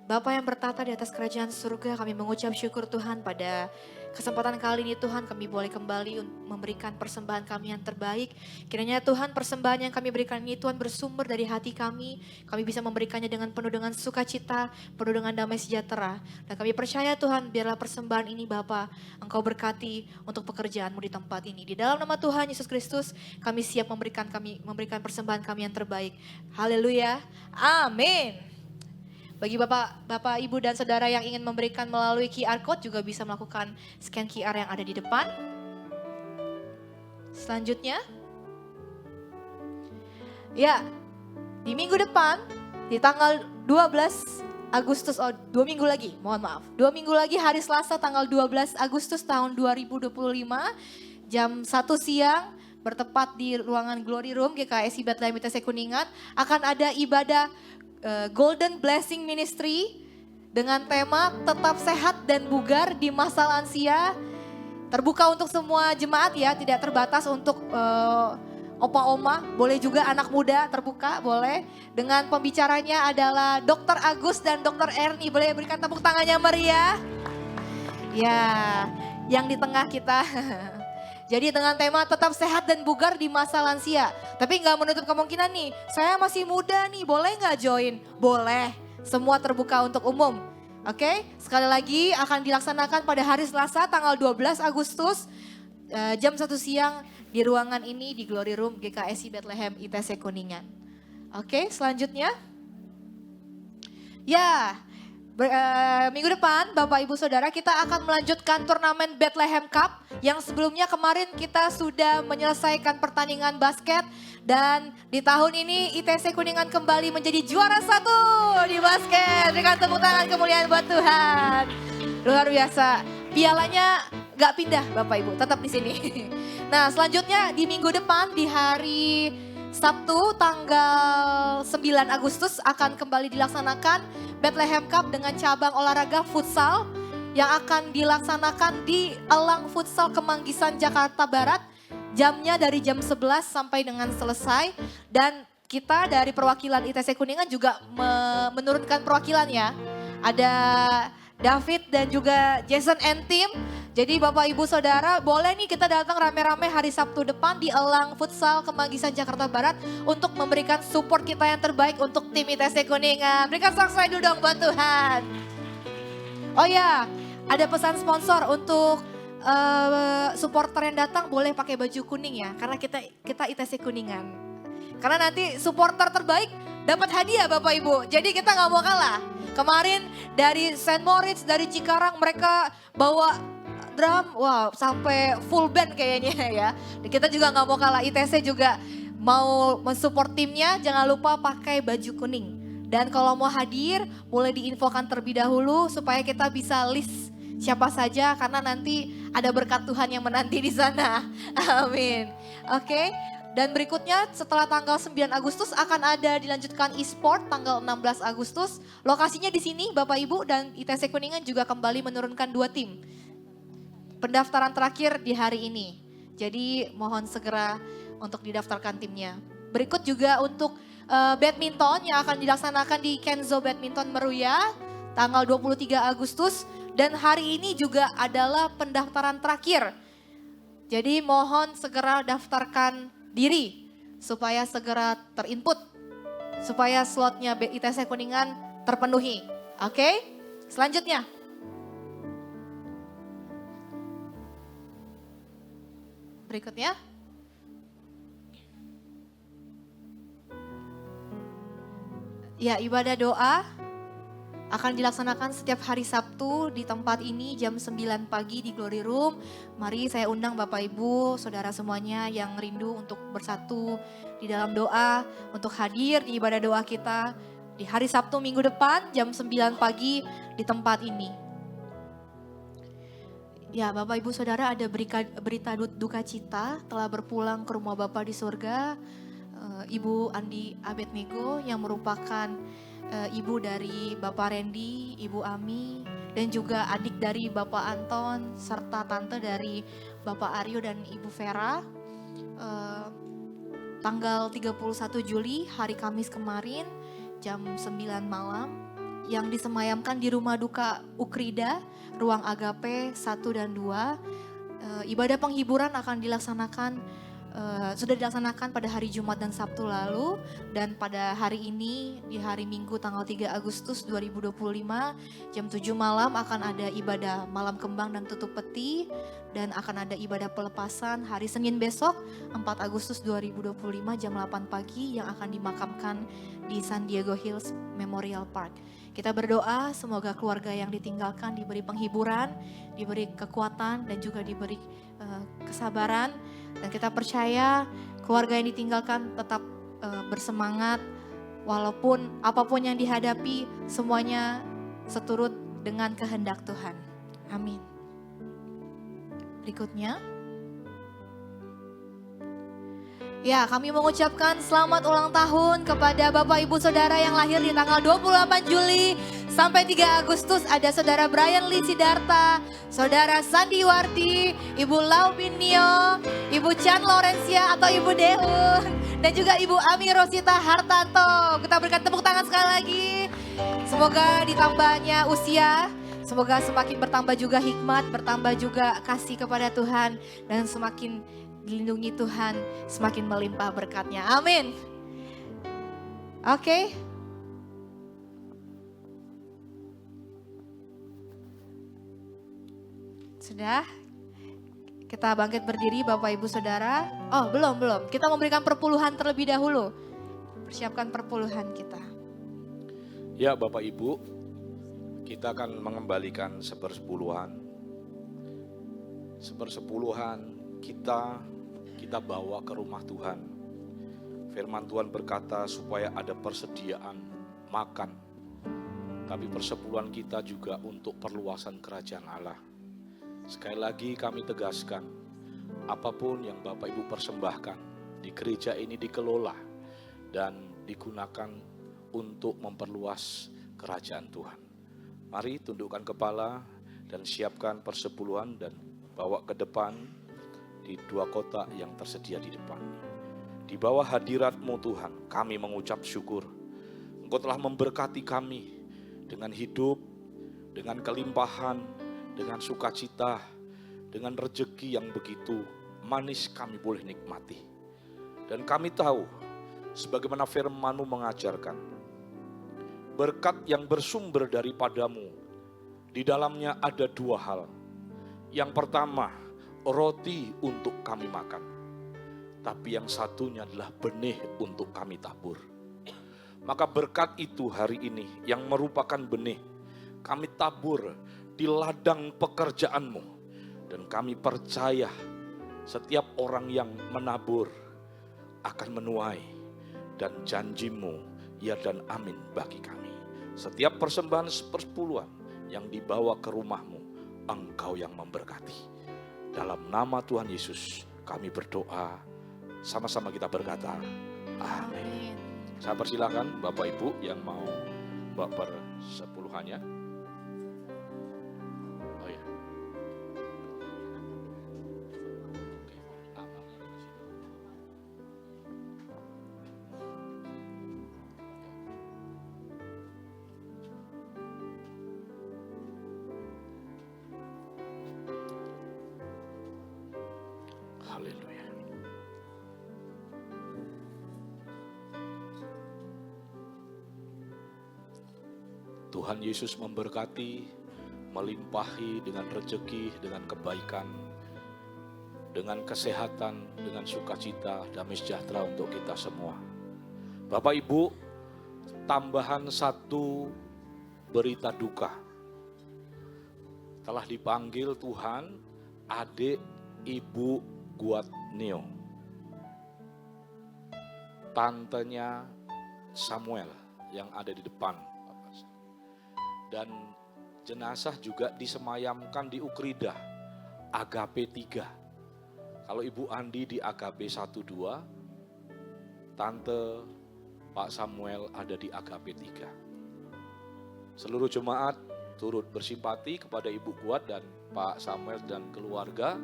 S2: Bapa yang bertata di atas kerajaan surga, kami mengucap syukur Tuhan pada kesempatan kali ini Tuhan kami boleh kembali memberikan persembahan kami yang terbaik. Kiranya Tuhan persembahan yang kami berikan ini Tuhan bersumber dari hati kami. Kami bisa memberikannya dengan penuh dengan sukacita, penuh dengan damai sejahtera. Dan kami percaya Tuhan biarlah persembahan ini Bapa Engkau berkati untuk pekerjaan-Mu di tempat ini. Di dalam nama Tuhan Yesus Kristus kami siap memberikan persembahan kami yang terbaik. Haleluya. Amin. Bagi Bapak, Ibu dan Saudara yang ingin memberikan melalui QR Code juga bisa melakukan scan QR yang ada di depan. Selanjutnya, ya di minggu depan, di tanggal 12 Agustus, 2 minggu lagi, mohon maaf. 2 minggu lagi hari Selasa tanggal 12 Agustus tahun 2025, jam 1 siang, bertepat di ruangan Glory Room GKSI Bethlehem ITC Kuningan, akan ada ibadah Golden Blessing Ministry dengan tema tetap sehat dan bugar di masa lansia. Terbuka untuk semua jemaat ya, tidak terbatas untuk opa oma, boleh juga anak muda terbuka, boleh. Dengan pembicaranya adalah Dr. Agus dan Dr. Erni, boleh berikan tepuk tangannya meriah. Ya, yang di tengah kita. Jadi dengan tema tetap sehat dan bugar di masa lansia. Tapi nggak menutup kemungkinan nih, saya masih muda nih, boleh nggak join? Boleh, semua terbuka untuk umum. Oke, sekali lagi akan dilaksanakan pada hari Selasa tanggal 12 Agustus jam 1 siang di ruangan ini di Glory Room GKSI Bethlehem ITC Kuningan. Oke, selanjutnya. Ya, minggu depan Bapak Ibu Saudara kita akan melanjutkan turnamen Bethlehem Cup yang sebelumnya kemarin kita sudah menyelesaikan pertandingan basket dan di tahun ini ITC Kuningan kembali menjadi juara 1 di basket. Berikan tepuk tangan kemuliaan buat Tuhan. Luar biasa. Pialanya gak pindah Bapak Ibu, tetap di sini. Nah, selanjutnya di minggu depan di hari Sabtu tanggal 9 Agustus akan kembali dilaksanakan Bethlehem Cup dengan cabang olahraga futsal yang akan dilaksanakan di Elang Futsal Kemanggisan Jakarta Barat. Jamnya dari jam 11 sampai dengan selesai dan kita dari perwakilan ITC Kuningan juga menurunkan perwakilan ya. Ada David dan juga Jason and Tim. Jadi Bapak Ibu Saudara boleh nih kita datang rame-rame hari Sabtu depan di Elang Futsal Kemanggisan Jakarta Barat untuk memberikan support kita yang terbaik untuk tim ITC Kuningan. Berikan saksi dulu dong buat Tuhan. Oh ya, ada pesan sponsor untuk supporter yang datang boleh pakai baju kuning ya, karena kita ITC Kuningan. Karena nanti supporter terbaik dapat hadiah Bapak Ibu, jadi kita nggak mau kalah. Kemarin dari Saint Moritz, dari Cikarang mereka bawa drum, wow sampai full band kayaknya ya. Dan kita juga nggak mau kalah, ITC juga mau mensupport timnya, jangan lupa pakai baju kuning. Dan kalau mau hadir boleh diinfokan terlebih dahulu supaya kita bisa list siapa saja karena nanti ada berkat Tuhan yang menanti di sana. Amin. Oke. Dan berikutnya setelah tanggal 9 Agustus akan ada dilanjutkan e-sport tanggal 16 Agustus. Lokasinya di sini Bapak Ibu, dan ITC Kuningan juga kembali menurunkan 2 tim. Pendaftaran terakhir di hari ini. Jadi mohon segera untuk didaftarkan timnya. Berikut juga untuk badminton yang akan dilaksanakan di Kenzo Badminton Meruya tanggal 23 Agustus. Dan hari ini juga adalah pendaftaran terakhir. Jadi mohon segera daftarkan diri supaya segera terinput, supaya slotnya ITC Kuningan terpenuhi. Oke, selanjutnya. Berikutnya. Ya, ibadah doa akan dilaksanakan setiap hari Sabtu di tempat ini jam 9 pagi di Glory Room. Mari saya undang Bapak Ibu, saudara semuanya yang rindu untuk bersatu di dalam doa, untuk hadir di ibadah doa kita di hari Sabtu minggu depan jam 9 pagi di tempat ini. Ya Bapak Ibu Saudara, ada berita duka cita telah berpulang ke rumah Bapak di surga. Ibu Andi Abednego yang merupakan ibu dari Bapak Randy, Ibu Ami, dan juga adik dari Bapak Anton, serta tante dari Bapak Aryo dan Ibu Vera. Tanggal 31 Juli, hari Kamis kemarin, jam 9 malam, yang disemayamkan di Rumah Duka Ukrida, Ruang Agape 1 dan 2. Ibadah penghiburan akan dilaksanakan sudah dilaksanakan pada hari Jumat dan Sabtu lalu, dan pada hari ini di hari Minggu tanggal 3 Agustus 2025 jam 7 malam akan ada ibadah malam kembang dan tutup peti, dan akan ada ibadah pelepasan hari Senin besok 4 Agustus 2025 jam 8 pagi yang akan dimakamkan di San Diego Hills Memorial Park. Kita berdoa semoga keluarga yang ditinggalkan diberi penghiburan, diberi kekuatan, dan juga diberi kesabaran. Dan kita percaya keluarga yang ditinggalkan tetap bersemangat walaupun apapun yang dihadapi semuanya seturut dengan kehendak Tuhan. Amin. Berikutnya. Ya, kami mengucapkan selamat ulang tahun kepada Bapak Ibu Saudara yang lahir di tanggal 28 Juli sampai 3 Agustus. Ada Saudara Brian Lee Sidarta, Saudara Sandiwarti, Ibu Lau Binio, Ibu Chan Lorencia atau Ibu Deun, dan juga Ibu Ami Rosita Hartanto. Kita berikan tepuk tangan sekali lagi. Semoga ditambahnya usia, semoga semakin bertambah juga hikmat, bertambah juga kasih kepada Tuhan, dan semakin dilindungi Tuhan, semakin melimpah berkatnya. Amin. Oke. Sudah. Kita bangkit berdiri Bapak Ibu Saudara. Oh belum. Kita memberikan perpuluhan terlebih dahulu. Persiapkan perpuluhan kita.
S4: Ya Bapak Ibu, kita akan mengembalikan sepersepuluhan. Sepersepuluhan kita bawa ke rumah Tuhan. Firman Tuhan berkata supaya ada persediaan makan. Tapi persepuluhan kita juga untuk perluasan kerajaan Allah. Sekali lagi kami tegaskan, apapun yang Bapak Ibu persembahkan di gereja ini dikelola dan digunakan untuk memperluas kerajaan Tuhan. Mari tundukkan kepala dan siapkan persepuluhan dan bawa ke depan di 2 kotak yang tersedia di depan. Di bawah hadirat-Mu Tuhan, kami mengucap syukur. Engkau telah memberkati kami dengan hidup, dengan kelimpahan, dengan sukacita, dengan rejeki yang begitu manis kami boleh nikmati. Dan kami tahu, sebagaimana firman-Mu mengajarkan, berkat yang bersumber daripadamu, di dalamnya ada dua hal. Yang pertama, roti untuk kami makan. Tapi yang satunya adalah benih untuk kami tabur. Maka berkat itu hari ini yang merupakan benih, kami tabur di ladang pekerjaan-Mu. Dan kami percaya setiap orang yang menabur akan menuai. Dan janji-Mu ya dan amin bagi kami. Setiap persembahan sepersepuluhan yang dibawa ke rumah-Mu, Engkau yang memberkati. Dalam nama Tuhan Yesus kami berdoa, sama-sama kita berkata, amin. Saya persilakan Bapak Ibu yang mau bawa persepuluhannya. Oh ya. Haleluya. Tuhan Yesus memberkati, melimpahi dengan rezeki, dengan kebaikan, dengan kesehatan, dengan sukacita, damai sejahtera untuk kita semua. Bapak Ibu, tambahan satu berita duka. Telah dipanggil Tuhan adik Ibu Guatnio, tantenya Samuel yang ada di depan. Dan jenazah juga disemayamkan di Ukrida, Agape 3. Kalau Ibu Andi di Agape 1-2, Tante Pak Samuel ada di Agape 3. Seluruh jemaat turut bersimpati kepada Ibu Guat dan Pak Samuel dan keluarga.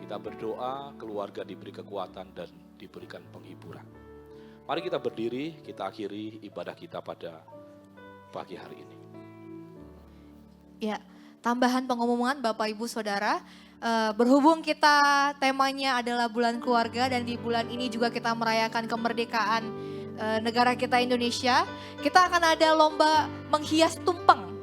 S4: Kita berdoa keluarga diberi kekuatan dan diberikan penghiburan. Mari kita berdiri, kita akhiri ibadah kita pada pagi hari ini.
S2: Ya, tambahan pengumuman Bapak Ibu Saudara, berhubung kita temanya adalah bulan keluarga dan di bulan ini juga kita merayakan kemerdekaan negara kita Indonesia, kita akan ada lomba menghias tumpeng.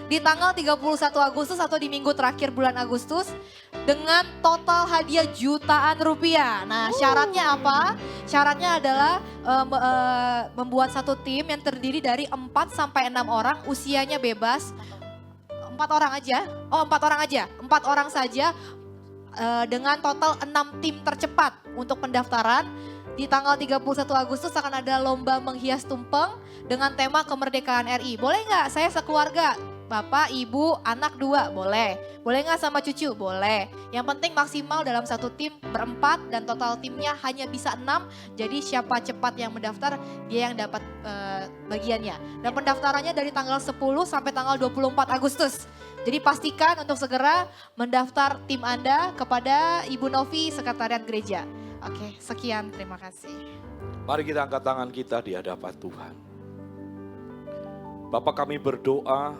S2: Di tanggal 31 Agustus atau di minggu terakhir bulan Agustus dengan total hadiah jutaan rupiah. Nah, syaratnya apa? Syaratnya adalah membuat satu tim yang terdiri dari 4 sampai 6 orang, usianya bebas. 4 orang aja. Oh, 4 orang aja. 4 orang saja dengan total 6 tim tercepat untuk pendaftaran. Di tanggal 31 Agustus akan ada lomba menghias tumpeng dengan tema kemerdekaan RI. Boleh nggak saya sekeluarga? Bapak, ibu, anak 2, boleh. Boleh nggak sama cucu? Boleh. Yang penting maksimal dalam satu tim berempat dan total timnya hanya bisa 6. Jadi siapa cepat yang mendaftar, dia yang dapat bagiannya. Dan pendaftarannya dari tanggal 10 sampai tanggal 24 Agustus. Jadi pastikan untuk segera mendaftar tim Anda kepada Ibu Novi, Sekretariat Gereja. Oke, sekian, terima kasih.
S4: Mari kita angkat tangan kita di hadapan Tuhan. Bapa, kami berdoa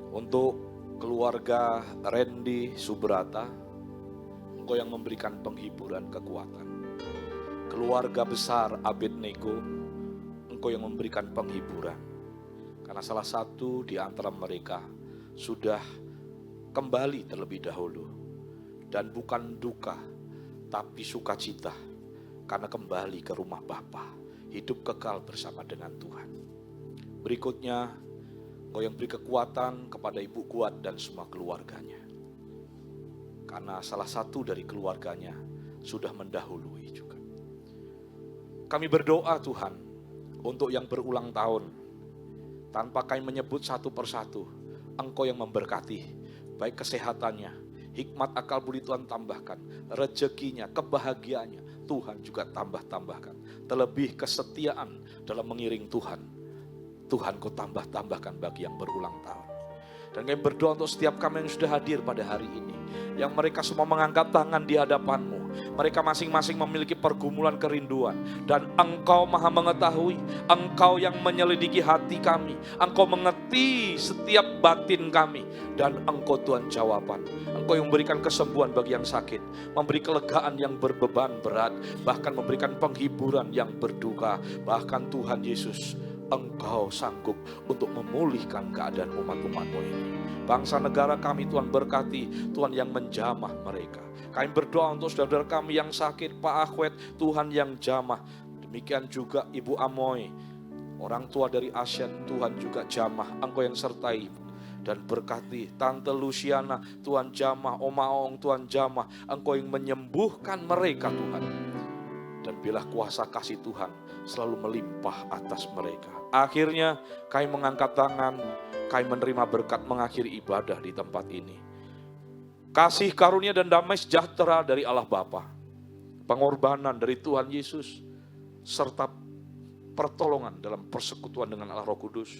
S4: untuk keluarga Randy Subrata, Engkau yang memberikan penghiburan kekuatan. Keluarga besar Abednego, Engkau yang memberikan penghiburan. Karena salah satu di antara mereka sudah kembali terlebih dahulu. Dan bukan duka, tapi sukacita karena kembali ke rumah Bapa, hidup kekal bersama dengan Tuhan. Berikutnya, Engkau yang beri kekuatan kepada Ibu Guat dan semua keluarganya. Karena salah satu dari keluarganya sudah mendahului juga. Kami berdoa Tuhan untuk yang berulang tahun, tanpa kami menyebut satu persatu, Engkau yang memberkati, baik kesehatannya, hikmat akal budi Tuhan tambahkan, rezekinya, kebahagiaannya, Tuhan juga tambahkan. Terlebih kesetiaan dalam mengiring Tuhan, Tuhan Kau tambahkan bagi yang berulang tahun. Dan kami berdoa untuk setiap kami yang sudah hadir pada hari ini, yang mereka semua mengangkat tangan di hadapan-Mu. Mereka masing-masing memiliki pergumulan kerinduan. Dan Engkau maha mengetahui, Engkau yang menyelidiki hati kami, Engkau mengerti setiap batin kami. Dan Engkau Tuhan jawaban. Engkau yang memberikan kesembuhan bagi yang sakit, memberi kelegaan yang berbeban berat, bahkan memberikan penghiburan yang berduka. Bahkan Tuhan Yesus, Engkau sanggup untuk memulihkan keadaan umat-umat-Mu ini. Bangsa negara kami Tuhan berkati, Tuhan yang menjamah mereka. Kami berdoa untuk saudara kami yang sakit, Pak Ahwet, Tuhan yang jamah. Demikian juga Ibu Amoy, orang tua dari ASEAN, Tuhan juga jamah. Engkau yang sertai dan berkati. Tante Luciana, Tuhan jamah. Oma Ong, Tuhan jamah. Engkau yang menyembuhkan mereka Tuhan. Dan biarlah kuasa kasih Tuhan selalu melimpah atas mereka. Akhirnya kami mengangkat tangan, kami menerima berkat mengakhiri ibadah di tempat ini. Kasih karunia dan damai sejahtera dari Allah Bapa, pengorbanan dari Tuhan Yesus, serta pertolongan dalam persekutuan dengan Allah Roh Kudus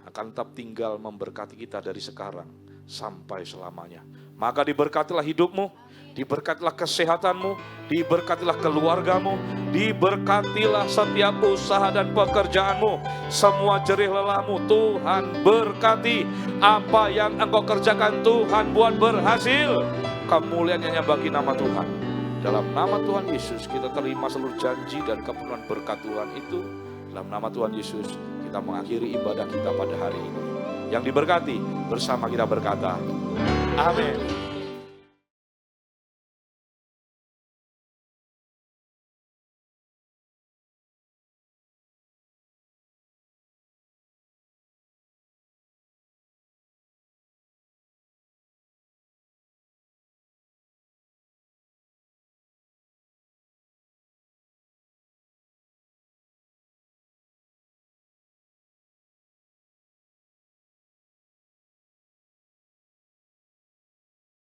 S4: akan tetap tinggal memberkati kita dari sekarang sampai selamanya. Maka diberkatilah hidupmu, diberkatilah kesehatanmu, diberkatilah keluargamu, diberkatilah setiap usaha dan pekerjaanmu, semua jerih lelahmu Tuhan berkati. Apa yang engkau kerjakan Tuhan buat berhasil. Kemuliaan hanya bagi nama Tuhan. Dalam nama Tuhan Yesus kita terima seluruh janji dan kepenuhan berkat Tuhan itu. Dalam nama Tuhan Yesus kita mengakhiri ibadah kita pada hari ini. Yang diberkati bersama kita berkata, amin.